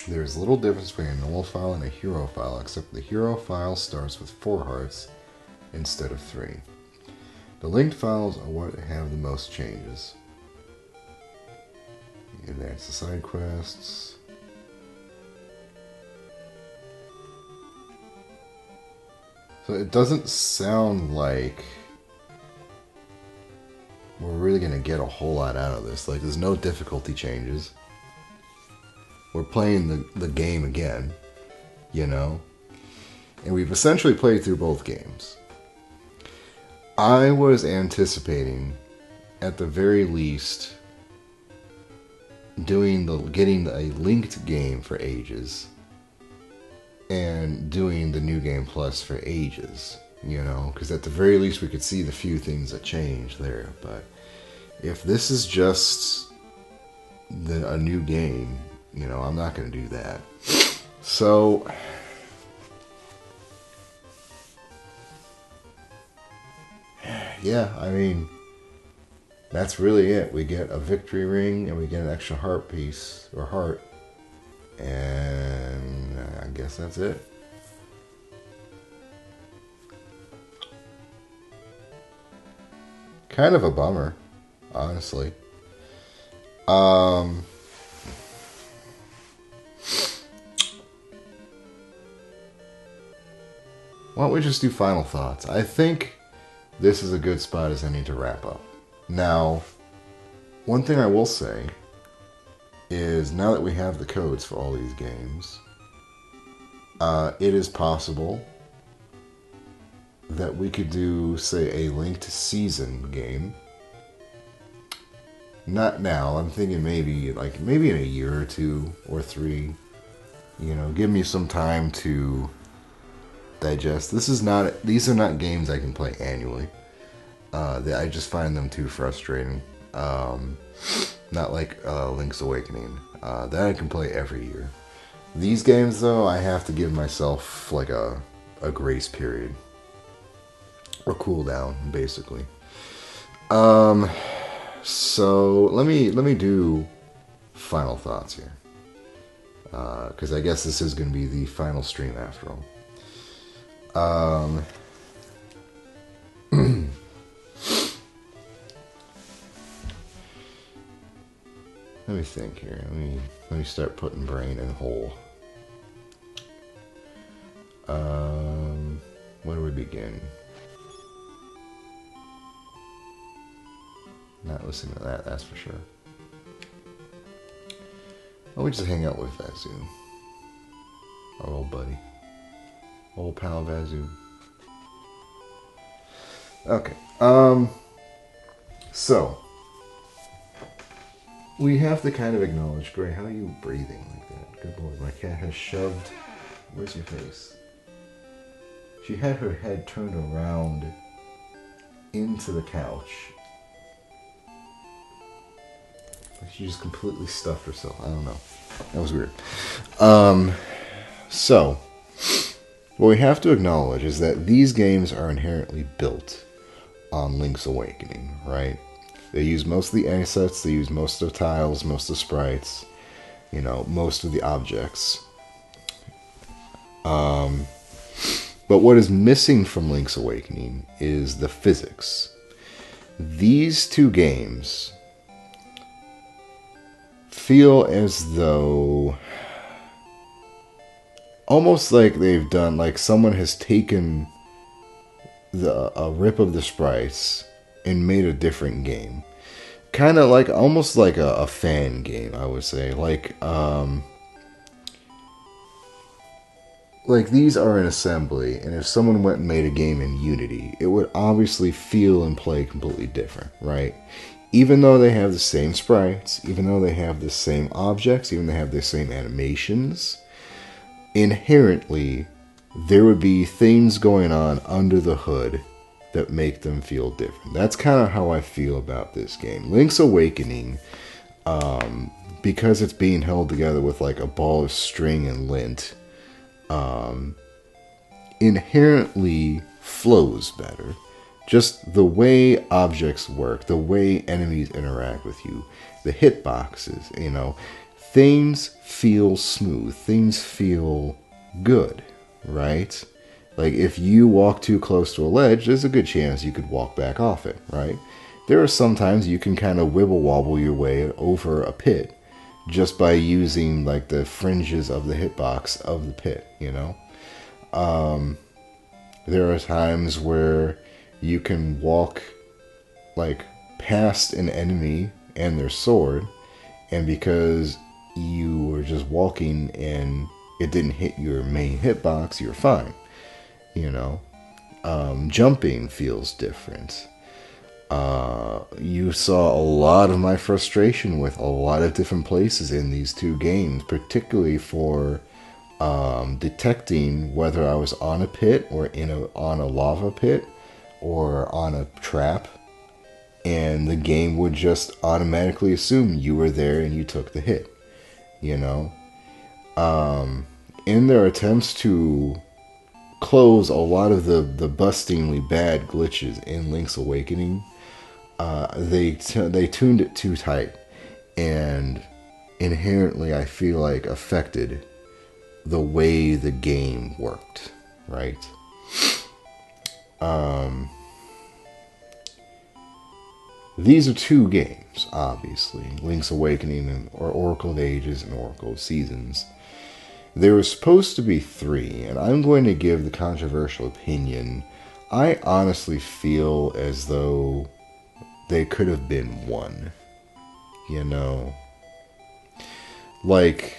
There's little difference between a normal file and a hero file, except the hero file starts with 4 hearts instead of 3. The linked files are what have the most changes. Advance the side quests. So it doesn't sound like we're really going to get a whole lot out of this. Like, there's no difficulty changes. We're playing the game again, you know? And we've essentially played through both games. I was anticipating, at the very least, getting a linked game for ages and doing the new game plus for ages, you know? Because at the very least we could see the few things that changed there. But if this is just a new game, you know, I'm not going to do that. So, yeah, I mean, that's really it. We get a victory ring and we get an extra heart piece, or heart. And I guess that's it. Kind of a bummer, honestly. Why don't we just do final thoughts? I think this is a good spot as any to wrap up. Now, one thing I will say is now that we have the codes for all these games, it is possible that we could do, say, a linked season game. Not now. I'm thinking maybe in a year or 2 or 3. You know, give me some time to digest. These are not games I can play annually. I just find them too frustrating. Not like Link's Awakening. That I can play every year. These games, though, I have to give myself like a grace period. Or cooldown, basically. So let me do final thoughts here. Because I guess this is going to be the final stream after all. Let me think here. Let me start putting brain in whole. Where do we begin? Not listening to that, that's for sure. Oh, we just hang out with Vazu. Our old buddy. Old pal Vazu. Okay. So we have to kind of acknowledge, Gray, how are you breathing like that? Good Lord, my cat has shoved. Where's your face? She had her head turned around into the couch. Like she just completely stuffed herself. I don't know. That was weird. So what we have to acknowledge is that these games are inherently built on Link's Awakening, right? They use most of the assets, they use most of the tiles, most of the sprites, you know, most of the objects. But what is missing from Link's Awakening is the physics. These two games feel as though almost like they've done, like someone has taken a rip of the sprites and made a different game. Kind of like, almost like a fan game, I would say. Like these are an assembly, and if someone went and made a game in Unity, it would obviously feel and play completely different, right? Even though they have the same sprites, even though they have the same objects, even though they have the same animations, inherently, there would be things going on under the hood that make them feel different. That's kind of how I feel about this game. Link's Awakening, because it's being held together with like a ball of string and lint, inherently flows better. Just the way objects work, the way enemies interact with you, the hitboxes, you know, things feel smooth, things feel good, right? Like if you walk too close to a ledge, there's a good chance you could walk back off it, right? There are sometimes you can kind of wibble wobble your way over a pit just by using like the fringes of the hitbox of the pit, you know? There are times where you can walk like past an enemy and their sword, and because you were just walking and it didn't hit your main hitbox, you're fine. You know, jumping feels different. You saw a lot of my frustration with a lot of different places in these two games, particularly for detecting whether I was on a pit or on a lava pit or on a trap, and the game would just automatically assume you were there and you took the hit, you know. In their attempts to close a lot of the bustingly bad glitches in Link's Awakening, they tuned it too tight, and inherently I feel like affected the way the game worked, right? These are two games, obviously. Link's Awakening or Oracle of Ages and Oracle of Seasons. There was supposed to be three, and I'm going to give the controversial opinion. I honestly feel as though they could have been one. You know? Like,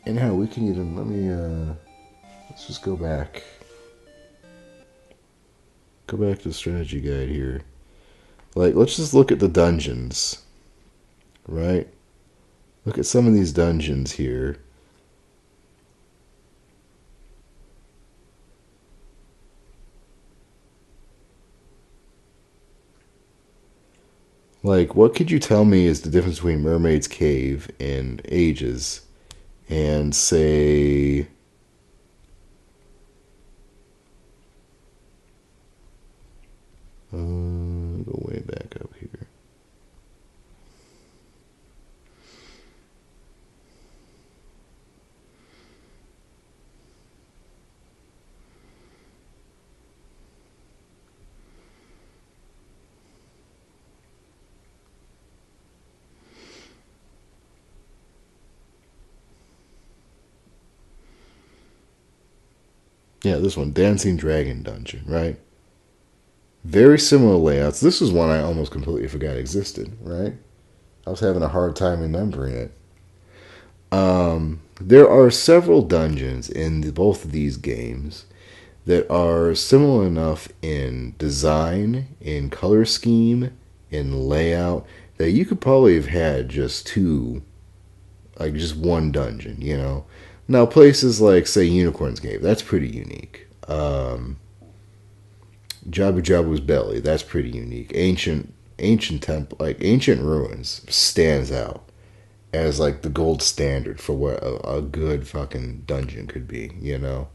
and hell, we can even, let's just go back. Go back to the strategy guide here. Like, let's just look at the dungeons, right? Look at some of these dungeons here. Like, what could you tell me is the difference between Mermaid's Cave and Ages and, say, go way back up here. Yeah, this one, Dancing Dragon Dungeon, right? Very similar layouts. This is one I almost completely forgot existed, right? I was having a hard time remembering it. There are several dungeons in both of these games that are similar enough in design, in color scheme, in layout, that you could probably have had just two, like just one dungeon, you know? Now, places like, say, Unicorn's Cave, that's pretty unique. Jabu Jabu's Belly, that's pretty unique. Ancient temple, like ancient ruins, stands out as like the gold standard for what a good fucking dungeon could be, you know.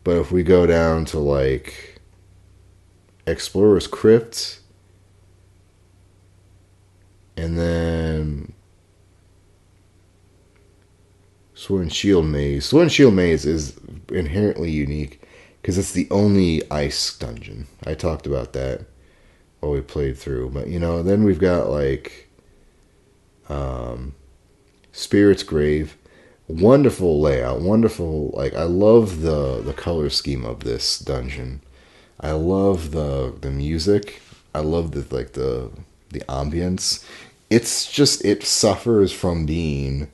But if we go down to like Explorer's Crypt, and then Sword and Shield Maze. Sword and Shield Maze is inherently unique because it's the only ice dungeon. I talked about that while we played through. But you know, then we've got like Spirit's Grave. Wonderful layout, wonderful. Like I love the color scheme of this dungeon. I love the music. I love the ambience. It's just it suffers from being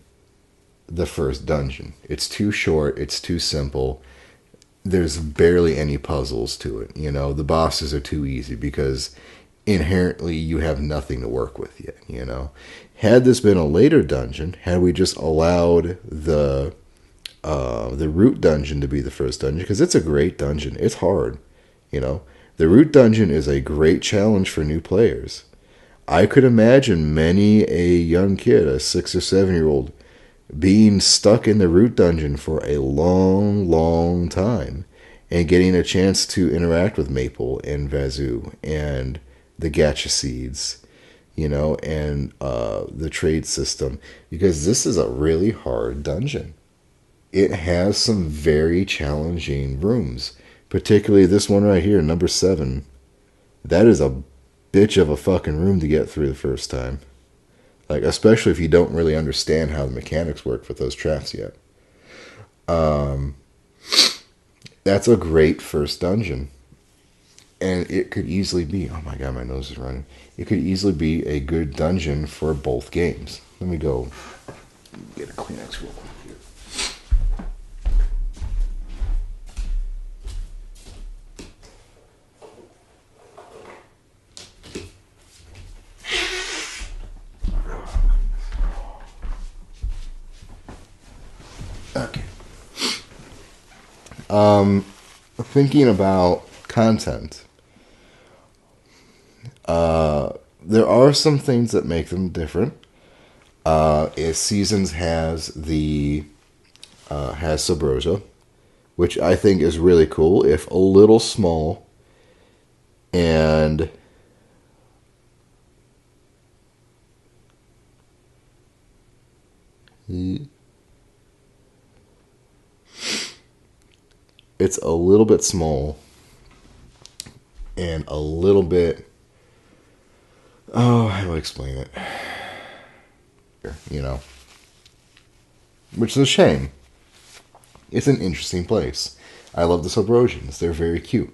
the first dungeon. It's too short, it's too simple. There's barely any puzzles to it. You know, the bosses are too easy because inherently you have nothing to work with yet, you know. Had this been a later dungeon, had we just allowed the root dungeon to be the first dungeon, because it's a great dungeon. It's hard, you know. The root dungeon is a great challenge for new players. I could imagine many a young kid, a 6 or 7 year old, being stuck in the root dungeon for a long, long time and getting a chance to interact with Maple and Vazu and the gacha seeds, you know, and the trade system, because this is a really hard dungeon. It has some very challenging rooms, particularly this one right here, number 7. That is a bitch of a fucking room to get through the first time. Like, especially if you don't really understand how the mechanics work with those traps yet. That's a great first dungeon. And it could easily be, oh my god, my nose is running. It could easily be a good dungeon for both games. Let me go get a Kleenex real quick here. Okay. Thinking about content, there are some things that make them different. Seasons has Subrosa, which I think is really cool, if a little small, and it's a little bit small and a little bit, oh, how do I explain it? You know, which is a shame. It's an interesting place. I love the Subrosians. They're very cute.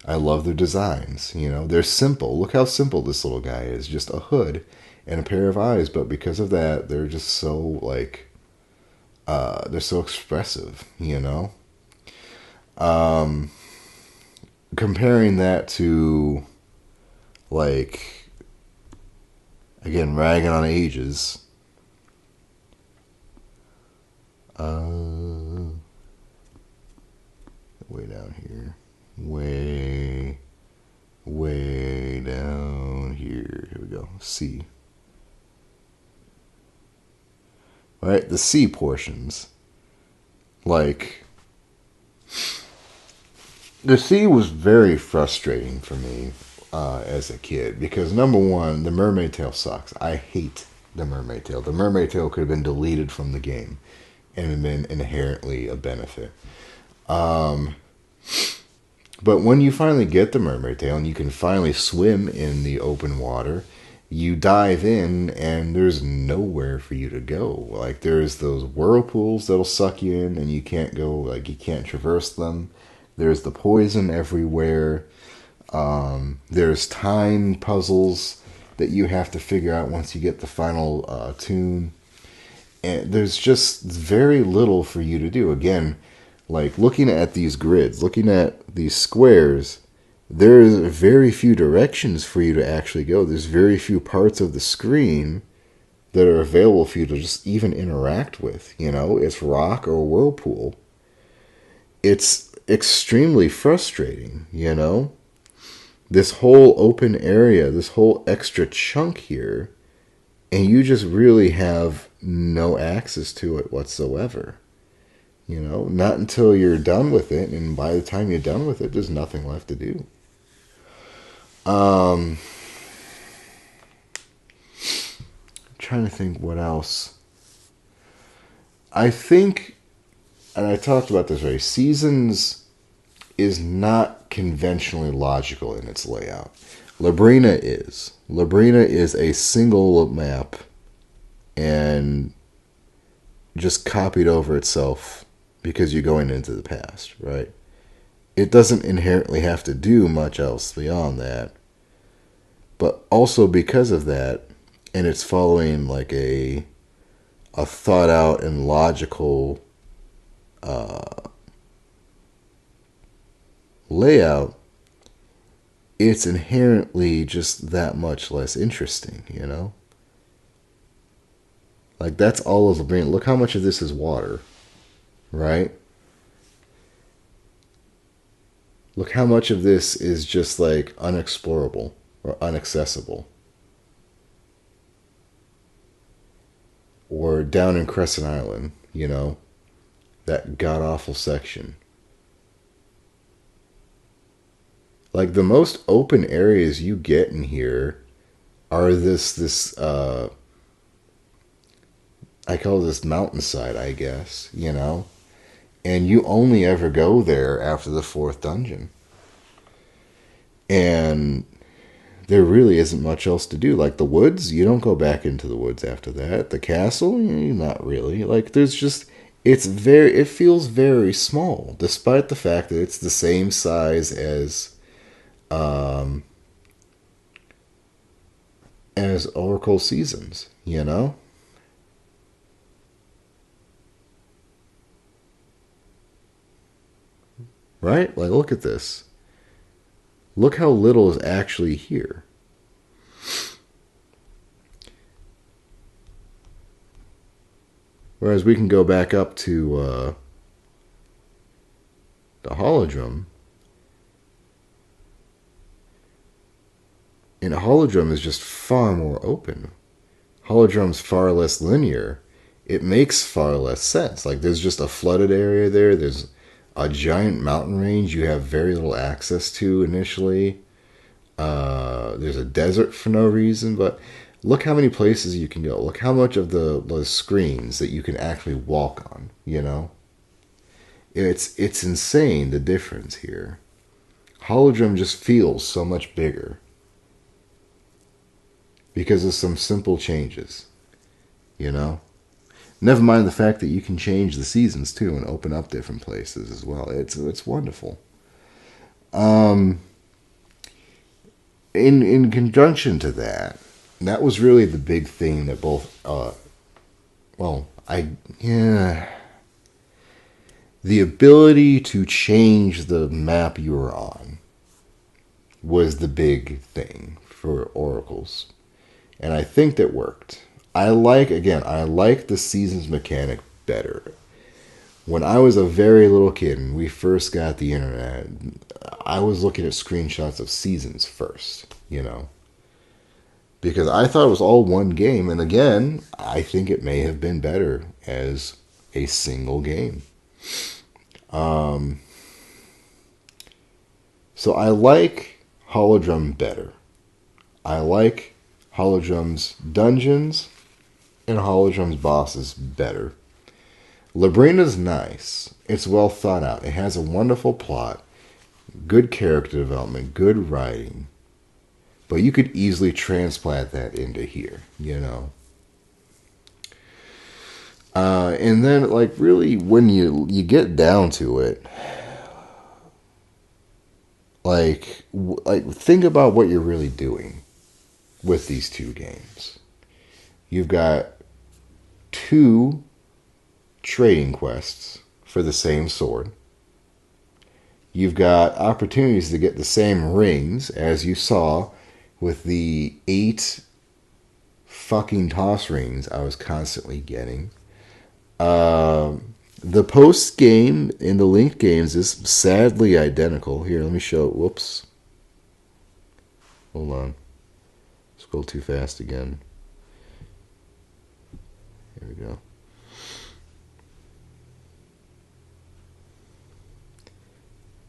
I love their designs. You know, they're simple. Look how simple this little guy is. Just a hood and a pair of eyes. But because of that, they're just so, like, they're so expressive, you know? Comparing that to, like, again, ragging on ages. Way down here. Way down here. Here we go. C. Right? The C portions. Like, the C was very frustrating for me as a kid because, number one, the mermaid tail sucks. I hate the mermaid tail. The mermaid tail could have been deleted from the game and been inherently a benefit. But when you finally get the mermaid tail and you can finally swim in the open water You dive in and there's nowhere for you to go. Like there's those whirlpools that'll suck you in and you can't go, like you can't traverse them. There's the poison everywhere. There's time puzzles that you have to figure out once you get the final tune. And there's just very little for you to do. Again, like looking at these grids, looking at these squares, there's very few directions for you to actually go. There's very few parts of the screen that are available for you to just even interact with. You know, it's rock or whirlpool. It's extremely frustrating, you know? This whole open area, this whole extra chunk here, and you just really have no access to it whatsoever. You know, not until you're done with it, and by the time you're done with it, there's nothing left to do. Trying to think what else. I think, and I talked about this already, Seasons is not conventionally logical in its layout. Labrina is. Labrina is a single map and just copied over itself because you're going into the past, right? It doesn't inherently have to do much else beyond that. But also because of that, and it's following like a thought out and logical layout, it's inherently just that much less interesting, you know? Like, that's all of the brain. Look how much of this is water, right? Look how much of this is just like unexplorable or inaccessible. Or down in Crescent Island, you know, that god awful section. Like the most open areas you get in here are this I call this mountainside, I guess, you know? And you only ever go there after the fourth dungeon. And there really isn't much else to do. Like the woods, you don't go back into the woods after that. The castle, not really. Like there's just it feels very small, despite the fact that it's the same size um as Oracle Seasons, you know? Right? Like look at this. Look how little is actually here. Whereas we can go back up to the Holodrum. And Holodrum is just far more open. Holodrum's far less linear. It makes far less sense. Like there's just a flooded area there. There's a giant mountain range you have very little access to initially. There's a desert for no reason, but look how many places you can go. Look how much of the screens that you can actually walk on, you know? It's insane the difference here. Holodrum just feels so much bigger because of some simple changes, you know? Never mind the fact that you can change the seasons too and open up different places as well. It's wonderful. Um, in conjunction to that, that was really the big thing that both well, I yeah, the ability to change the map you were on was the big thing for oracles. And I think that worked. I like the seasons mechanic better. When I was a very little kid and we first got the internet, I was looking at screenshots of seasons first, you know, because I thought it was all one game. And again, I think it may have been better as a single game. Um, so I like Holodrum better. I like Holodrum's dungeons and Holodrum's bosses better. Labrina's nice. It's well thought out. It has a wonderful plot, good character development, good writing. But you could easily transplant that into here, you know. And then, like, really, when you get down to it, like think about what you're really doing with these two games. You've got two trading quests for the same sword. You've got opportunities to get the same rings as you saw with the 8 fucking toss rings I was constantly getting. The post game in the linked games is sadly identical. Here, let me show. Whoops. Hold on. Scroll too fast again. Here we go.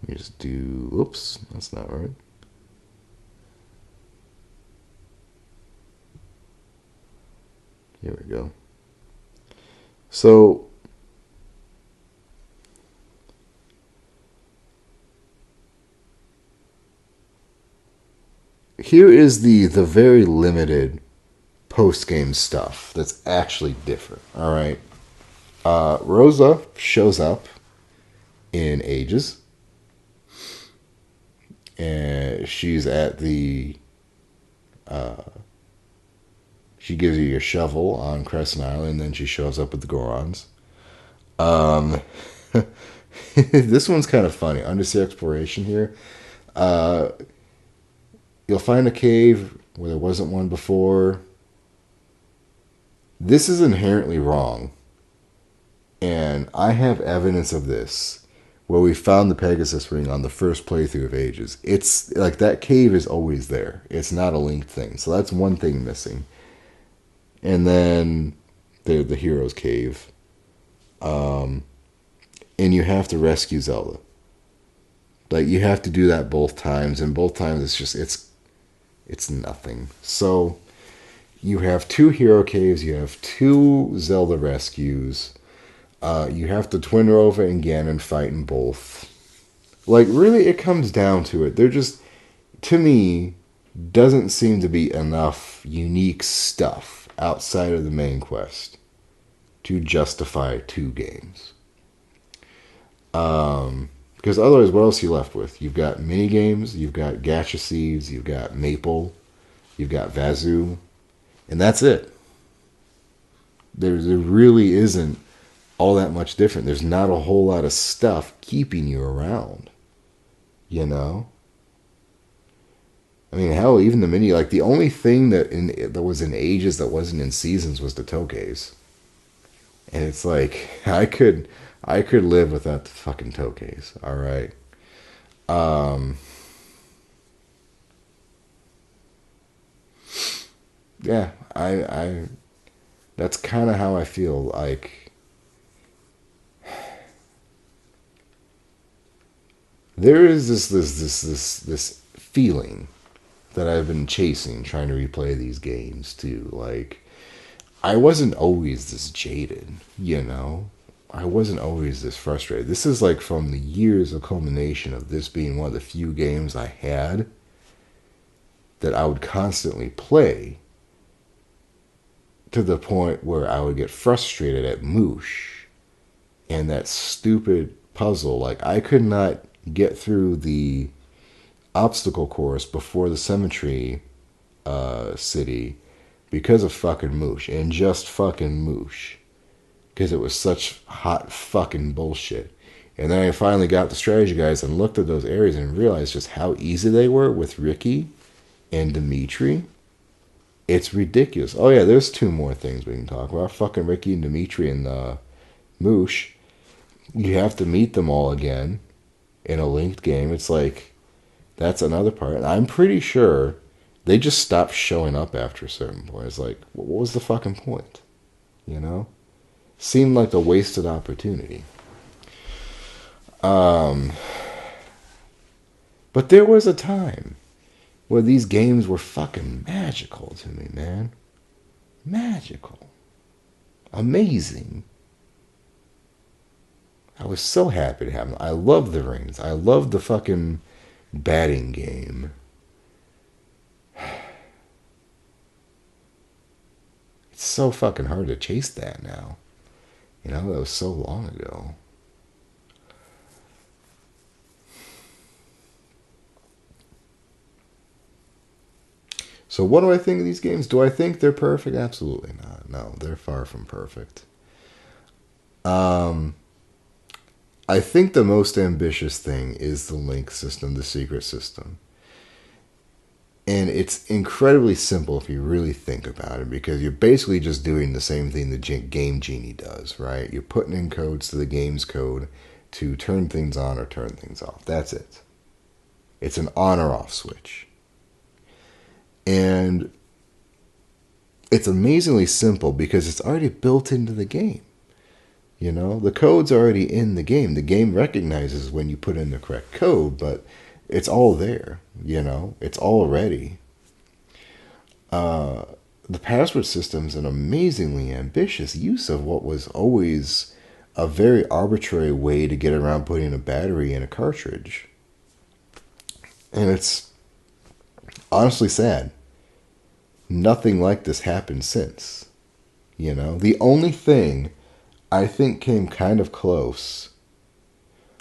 Let me just do. Whoops, that's not right. Here we go. So here is the very limited post game stuff that's actually different. All right, Rosa shows up in Ages, and she's at the. She gives you your shovel on Crescent Island, and then she shows up with the Gorons. This one's kind of funny. Undersea exploration here. You'll find a cave where there wasn't one before. This is inherently wrong. And I have evidence of this where we found the Pegasus ring on the first playthrough of Ages. It's like that cave is always there. It's not a linked thing. So that's one thing missing. And then the hero's cave. And you have to rescue Zelda. Like you have to do that both times, and both times it's nothing. So you have 2 hero caves, you have 2 Zelda rescues. You have to Twin Rova and Ganon fight in both. Like, really, it comes down to it. They're just, to me, doesn't seem to be enough unique stuff outside of the main quest to justify 2 games. Because otherwise, what else are you left with? You've got mini games, you've got Gacha Seeds, you've got Maple, you've got Vazu, and that's it. There really isn't all that much different. There's not a whole lot of stuff keeping you around, you know? I mean, hell, even the mini, like the only thing that was in Ages that wasn't in Seasons was the Tokays. And it's like, I could live without the fucking Tokays, all right? Yeah, I that's kind of how I feel. Like, there is this feeling that I've been chasing, trying to replay these games too. Like, I wasn't always this jaded, you know? I wasn't always this frustrated. This is like from the years of culmination of this being one of the few games I had that I would constantly play, to the point where I would get frustrated at Moosh and that stupid puzzle. Like, I could not get through the obstacle course before the cemetery city because of fucking Moosh, and just fucking Moosh, because it was such hot fucking bullshit. And then I finally got the strategy guides and looked at those areas and realized just how easy they were with Ricky and Dimitri. It's ridiculous. Oh yeah, there's 2 more things we can talk about. Fucking Ricky and Dimitri and Moosh. You have to meet them all again in a linked game. It's like, that's another part. I'm pretty sure they just stopped showing up after a certain point. It's like, what was the fucking point? You know? Seemed like a wasted opportunity. But there was a time where these games were fucking magical to me, man. Magical. Amazing. I was so happy to have them. I love the rings. I love the fucking batting game. so fucking hard to chase that now. You know, that was so long ago. So what do I think of these games? Do I think they're perfect? Absolutely not. No, they're far from perfect. Um, I think the most ambitious thing is the link system, the secret system. And it's incredibly simple if you really think about it, because you're basically just doing the same thing the Game Genie does, right? You're putting in codes to the game's code to turn things on or turn things off. That's it. It's an on or off switch. And it's amazingly simple because it's already built into the game. You know, the code's already in the game. The game recognizes when you put in the correct code, but it's all there. You know, it's all ready. Uh, the password system's an amazingly ambitious use of what was always a very arbitrary way to get around putting a battery in a cartridge. And it's honestly sad. Nothing like this happened since. You know, the only thing I think came kind of close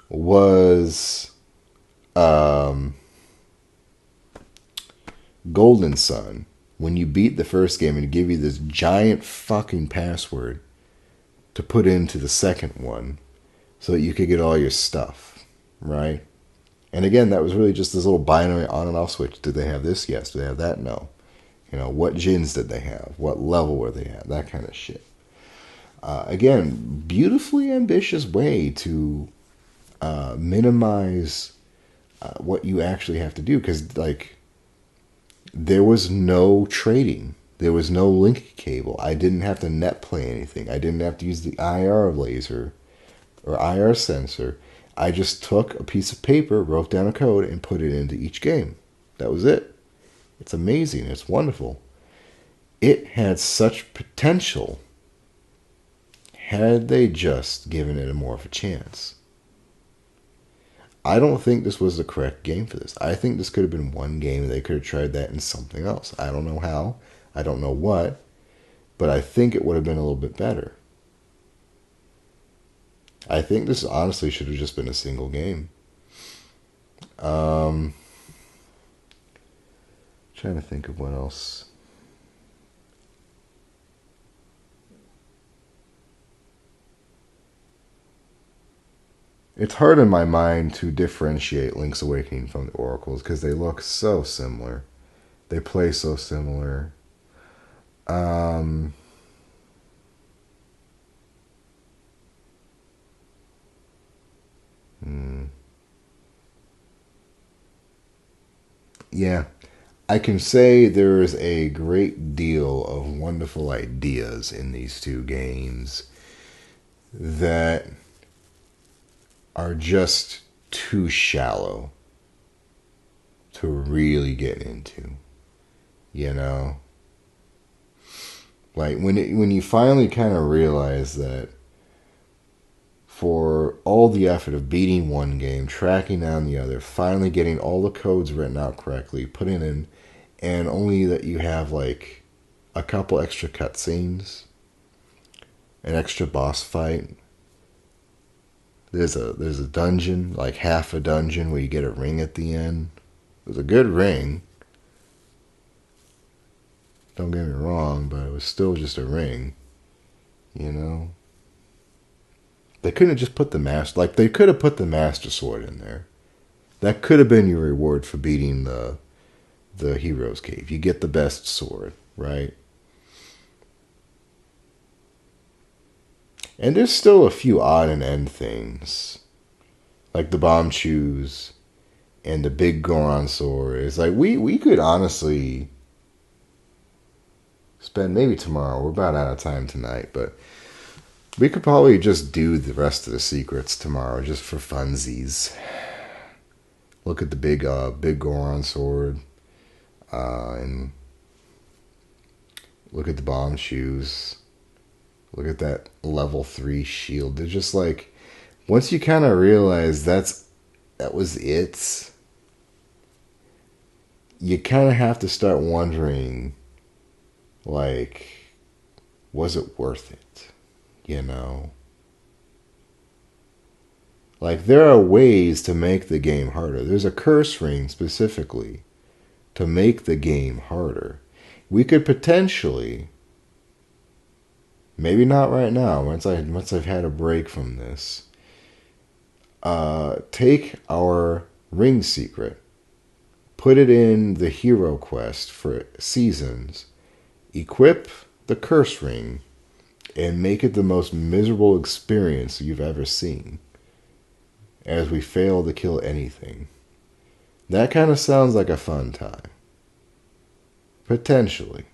was um, Golden Sun. When you beat the first game and give you this giant fucking password to put into the second one so that you could get all your stuff, right? And again, that was really just this little binary on and off switch. Did they have this? Yes. Did they have that? No. You know, what gins did they have? What level were they at? That kind of shit. Again, beautifully ambitious way to minimize what you actually have to do, because like there was no trading, there was no link cable. I didn't have to net play anything. I didn't have to use the IR laser or IR sensor. I just took a piece of paper, wrote down a code, and put it into each game. That was it. It's amazing. It's wonderful. It had such potential had they just given it more of a chance. I don't think this was the correct game for this. I think this could have been one game and they could have tried that in something else. I don't know how. I don't know what. But I think it would have been a little bit better. I think this honestly should have just been a single game. Trying to think of what else. It's hard in my mind to differentiate Link's Awakening from the Oracles because they look so similar. They play so similar. Um, hmm. Yeah, I can say there is a great deal of wonderful ideas in these two games that are just too shallow to really get into, you know? Like when you finally kind of realize that for all the effort of beating one game, tracking down the other, finally getting all the codes written out correctly, putting in, and only that you have like a couple extra cutscenes, an extra boss fight. There's a dungeon, like half a dungeon, where you get a ring at the end. It was a good ring. Don't get me wrong, but it was still just a ring, you know? They couldn't have just put the master, like they could have put the master sword in there. That could have been your reward for beating the hero's cave. You get the best sword, right? And there's still a few odd and end things, like the bomb shoes and the big Goron sword. It's like we could honestly spend maybe tomorrow. We're about out of time tonight, but we could probably just do the rest of the secrets tomorrow, just for funsies. Look at the big Goron sword, and look at the bomb shoes. Look at that level 3 shield. They're just like, once you kind of realize that was it, you kind of have to start wondering, like, Was it worth it? You know? Like, there are ways to make the game harder. There's a curse ring specifically to make the game harder. We could potentially, maybe not right now, once I've had a break from this, take our ring secret, put it in the hero quest for seasons, equip the curse ring, and make it the most miserable experience you've ever seen as we fail to kill anything. That kind of sounds like a fun time. Potentially.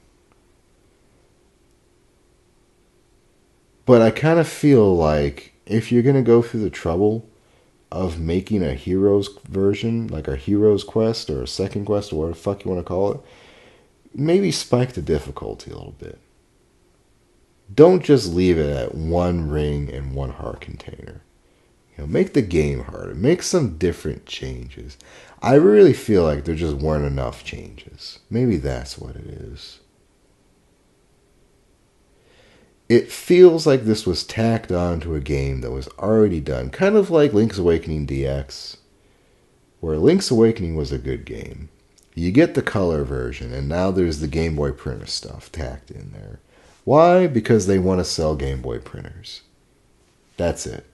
But I kind of feel like if you're going to go through the trouble of making a hero's version, like a hero's quest or a second quest or whatever the fuck you want to call it, maybe spike the difficulty a little bit. Don't just leave it at one ring and one heart container. You know, make the game harder. Make some different changes. I really feel like there just weren't enough changes. Maybe that's what it is. It feels like this was tacked on to a game that was already done. Kind of like Link's Awakening DX, where Link's Awakening was a good game. You get the color version, and now there's the Game Boy printer stuff tacked in there. Why? Because they want to sell Game Boy printers. That's it.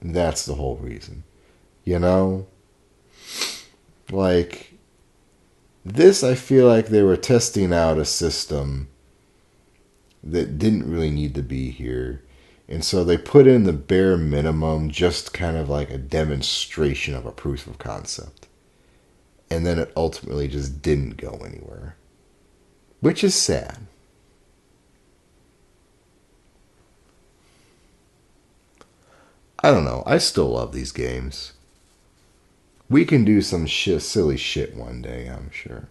That's the whole reason. You know? Like, this, I feel like they were testing out a system that didn't really need to be here. And so they put in the bare minimum, just kind of like a demonstration of a proof of concept. And then it ultimately just didn't go anywhere. Which is sad. I don't know. I still love these games. We can do some silly shit one day, I'm sure.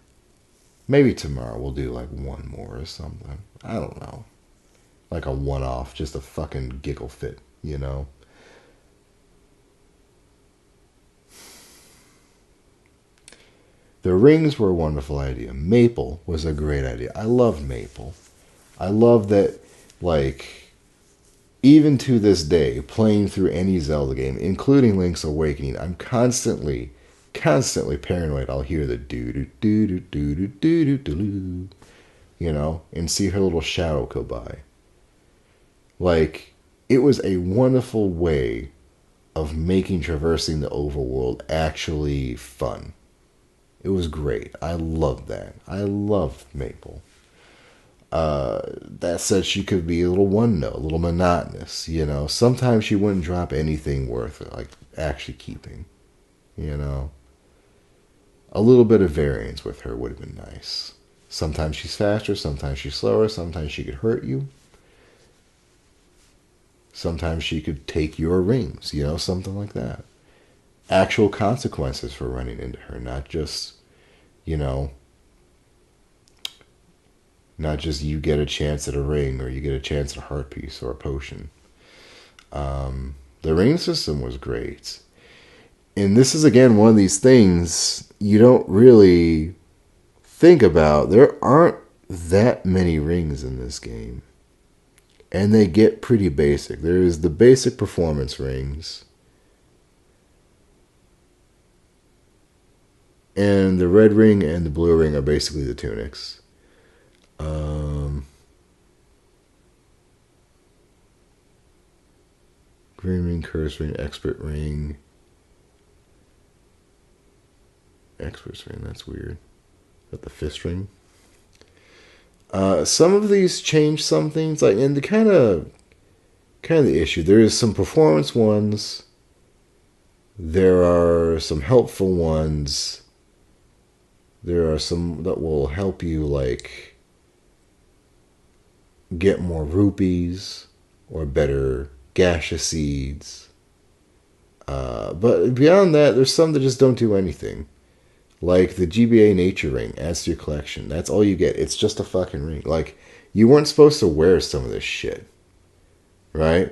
Maybe tomorrow we'll do like one more or something. I don't know. Like a one-off, just a fucking giggle fit, you know? The rings were a wonderful idea. Maple was a great idea. I love Maple. I love that, like, even to this day, playing through any Zelda game, including Link's Awakening, I'm constantly paranoid. I'll hear the do-do-do-do-do-do-do-do, you know, and see her little shadow go by. Like, it was a wonderful way of making traversing the overworld actually fun. It was great. I loved that. I loved Maple. That said, she could be a little one note, a little monotonous, you know. Sometimes she wouldn't drop anything worth it, like actually keeping, you know. A little bit of variance with her would have been nice. Sometimes she's faster, sometimes she's slower, sometimes she could hurt you. Sometimes she could take your rings, you know, something like that. Actual consequences for running into her, not just, you know, not just you get a chance at a ring or you get a chance at a heart piece or a potion. The ring system was great. And this is, again, one of these things you don't really think about. There aren't that many rings in this game. And they get pretty basic. There is the basic performance rings. And the red ring and the blue ring are basically the tunics. Green ring, curse ring, expert ring. Expert's ring, that's weird. Is that the fist ring? Some of these change some things, like, and the kind of the issue. There is some performance ones. There are some helpful ones. There are some that will help you, like, get more rupees or better gaseous seeds. But beyond that, there's some that just don't do anything. Like the GBA Nature Ring adds to your collection. That's all you get. It's just a fucking ring. Like, you weren't supposed to wear some of this shit. Right?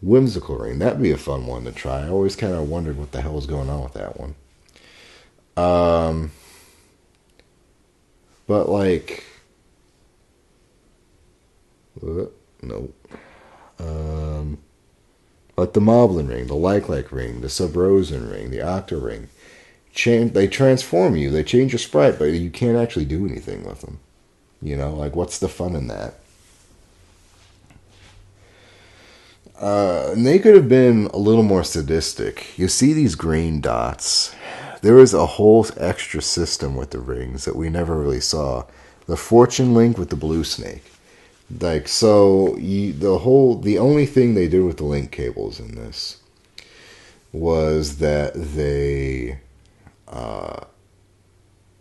Whimsical Ring. That'd be a fun one to try. I always kind of wondered what the hell was going on with that one. But like, no, um, like the Moblin ring, the like ring, the Sub-Rosen ring, the Octa ring, they transform you. They change your sprite, but you can't actually do anything with them. Like what's the fun in that? And they could have been a little more sadistic. You see these green dots. There was a whole extra system with the rings that we never really saw. The fortune link with the blue snake. Like, so the only thing they did with the link cables in this was that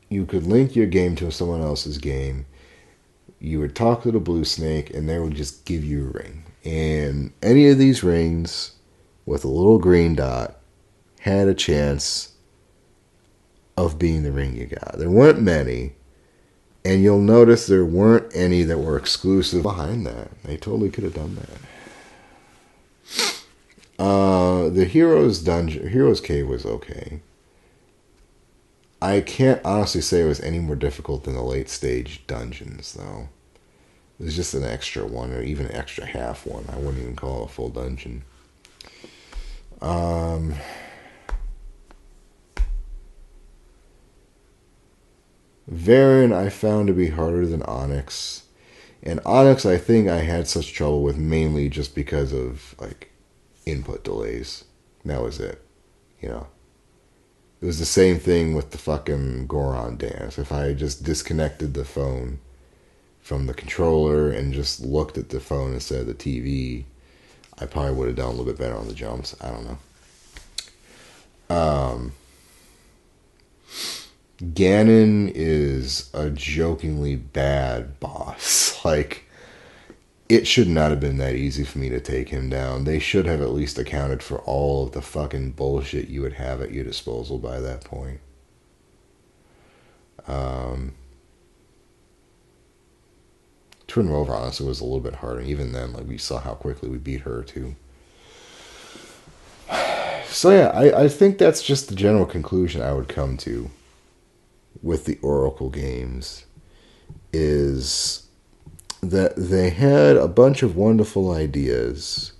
you could link your game to someone else's game. You would talk to the blue snake, and they would just give you a ring. And any of these rings with a little green dot had a chance of being the ring you got. There weren't many, and you'll notice there weren't any that were exclusive behind that. They totally could have done that. The Hero's Cave was okay. I can't honestly say it was any more difficult than the late stage dungeons, though. It was just an extra one, or even an extra half one. I wouldn't even call it a full dungeon. Varen I found to be harder than Onyx. And Onyx I think I had such trouble with mainly just because of, like, input delays. That was it. It was the same thing with the fucking Goron dance. If I just disconnected the phone from the controller and just looked at the phone instead of the TV, I probably would have done a little bit better on the jumps. I don't know. Ganon is a jokingly bad boss. Like, it should not have been that easy for me to take him down. They should have at least accounted for all of the fucking bullshit you would have at your disposal by that point. Twin Rover honestly was a little bit harder. Even then, like, we saw how quickly we beat her too. So yeah, I think that's just the general conclusion I would come to with the Oracle games, is that they had a bunch of wonderful ideas,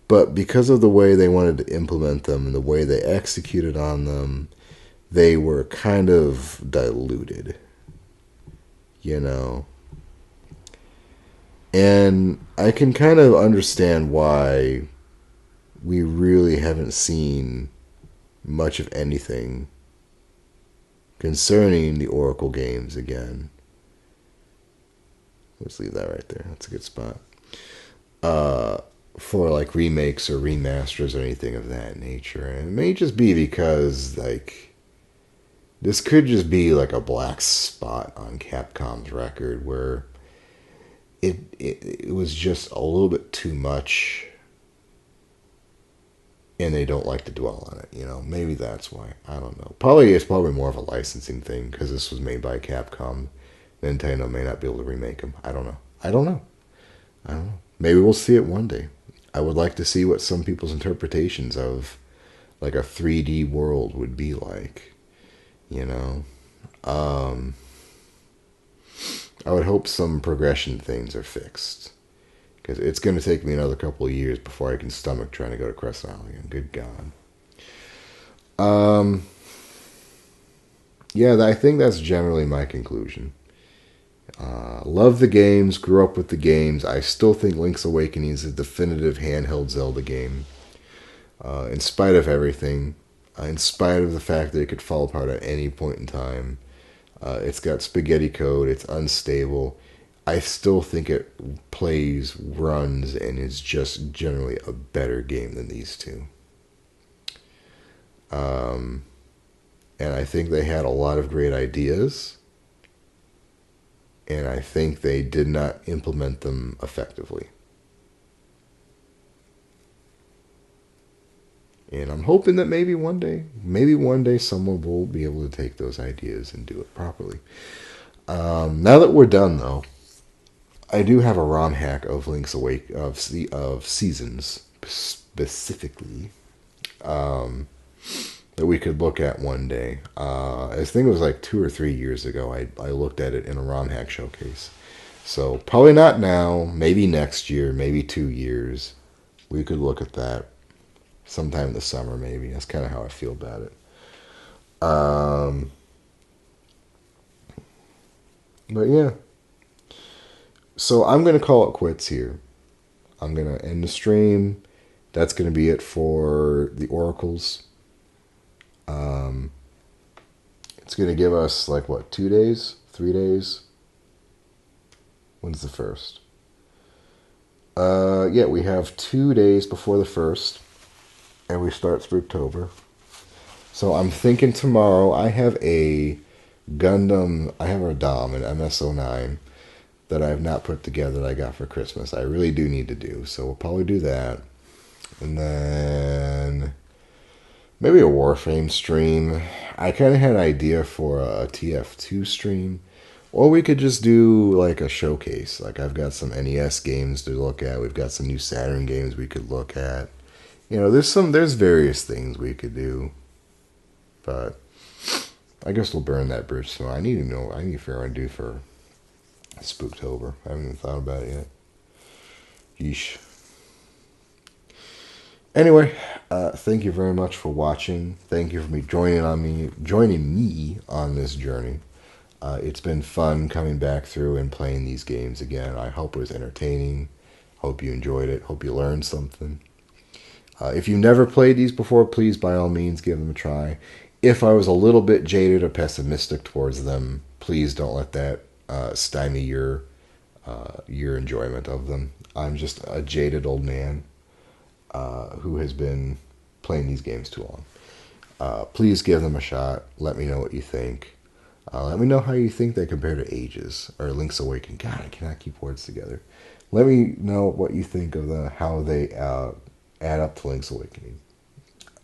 but because of the way they wanted to implement them and the way they executed on them, they were kind of diluted. And I can kind of understand why we really haven't seen much of anything concerning the Oracle games again. Let's leave that right there. That's a good spot. For like remakes or remasters or anything of that nature. And it may just be because, like, this could just be like a black spot on Capcom's record where it was just a little bit too much, and they don't like to dwell on it. Maybe that's why. I don't know. It's probably more of a licensing thing because this was made by Capcom. Nintendo may not be able to remake them. I don't know. Maybe we'll see it one day. I would like to see what some people's interpretations of like a 3D world would be like. I would hope some progression things are fixed, because it's going to take me another couple of years before I can stomach trying to go to Crescent Isle again. Good God. Yeah, I think that's generally my conclusion. Love the games, grew up with the games. I still think Link's Awakening is a definitive handheld Zelda game. In spite of everything, in spite of the fact that it could fall apart at any point in time. It's got spaghetti code, it's unstable. I still think it plays, runs, and is just generally a better game than these two. And I think they had a lot of great ideas, and I think they did not implement them effectively. And I'm hoping that maybe one day someone will be able to take those ideas and do it properly. Now that we're done, though, I do have a ROM hack of Link's of Seasons specifically. that we could look at one day. I think it was like 2 or 3 years ago. I looked at it in a ROM hack showcase. So probably not now. Maybe next year. Maybe 2 years. We could look at that sometime in the summer. Maybe that's kind of how I feel about it. But yeah. So I'm gonna call it quits here. I'm gonna end the stream. That's gonna be it for the oracles. It's going to give us, like, what, 2 days? 3 days? When's the 1st? Yeah, we have 2 days before the 1st, and we start Spooktober. So I'm thinking tomorrow I have a Gundam, I have a Dom, an MS-09, that I have not put together that I got for Christmas. I really do need to do, so we'll probably do that. And then maybe a Warframe stream. I kind of had an idea for a TF2 stream. Or we could just do like a showcase. Like I've got some NES games to look at. We've got some new Saturn games we could look at. You know, there's various things we could do. But I guess we'll burn that bridge. So I need to figure out what to do for Spooktober. I haven't even thought about it yet. Yeesh. Anyway, thank you very much for watching. Thank you for joining me on this journey. It's been fun coming back through and playing these games again. I hope it was entertaining. Hope you enjoyed it. Hope you learned something. If you've never played these before, please, by all means, give them a try. If I was a little bit jaded or pessimistic towards them, please don't let that stymie your enjoyment of them. I'm just a jaded old man who has been playing these games too long. Please give them a shot. Let me know what you think. Let me know how you think they compare to Ages or Link's Awakening. God, I cannot keep words together. Let me know what you think of how they add up to Link's Awakening.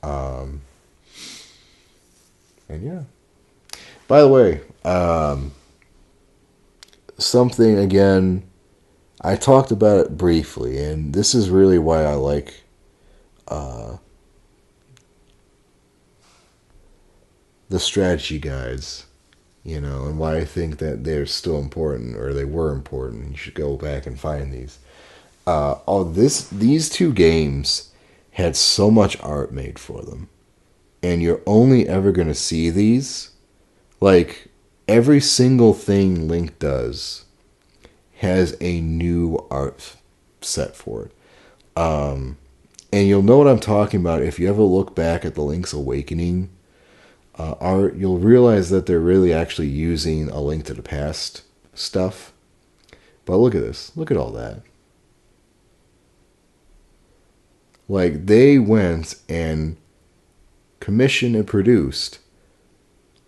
And yeah. By the way, something again, I talked about it briefly, and this is really why I like the strategy guides, you know, and why I think that they're still important, or they were important. You should go back and find these. These two games had so much art made for them, and you're only ever going to see these. Like, every single thing Link does has a new art set for it. And you'll know what I'm talking about if you ever look back at the Link's Awakening art. You'll realize that they're really actually using A Link to the Past stuff. But look at this. Look at all that. Like, they went and commissioned and produced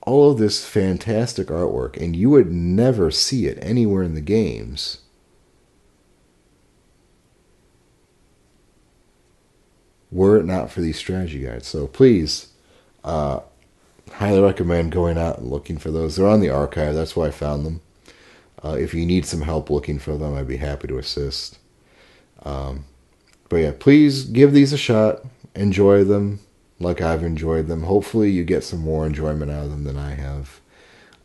all of this fantastic artwork, and you would never see it anywhere in the games. Were it not for these strategy guides. So please, highly recommend going out and looking for those. They're on the archive. That's why I found them. If you need some help looking for them, I'd be happy to assist. But yeah, please give these a shot. Enjoy them like I've enjoyed them. Hopefully you get some more enjoyment out of them than I have.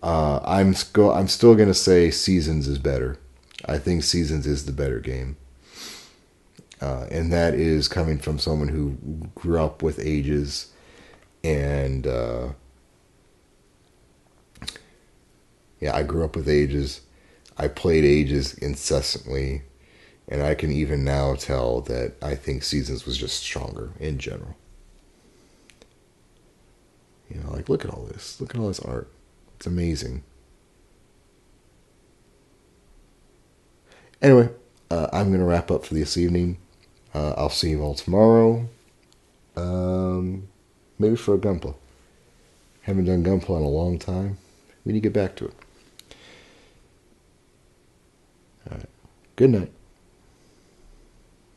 I'm still going to say Seasons is better. I think Seasons is the better game. And that is coming from someone who grew up with Ages. And yeah, I grew up with Ages. I played Ages incessantly. And I can even now tell that I think Seasons was just stronger in general. You know, like, look at all this. Look at all this art. It's amazing. Anyway, I'm going to wrap up for this evening. I'll see you all tomorrow. Maybe for a Gunpla. Haven't done Gunpla in a long time. We need to get back to it. All right. Good night.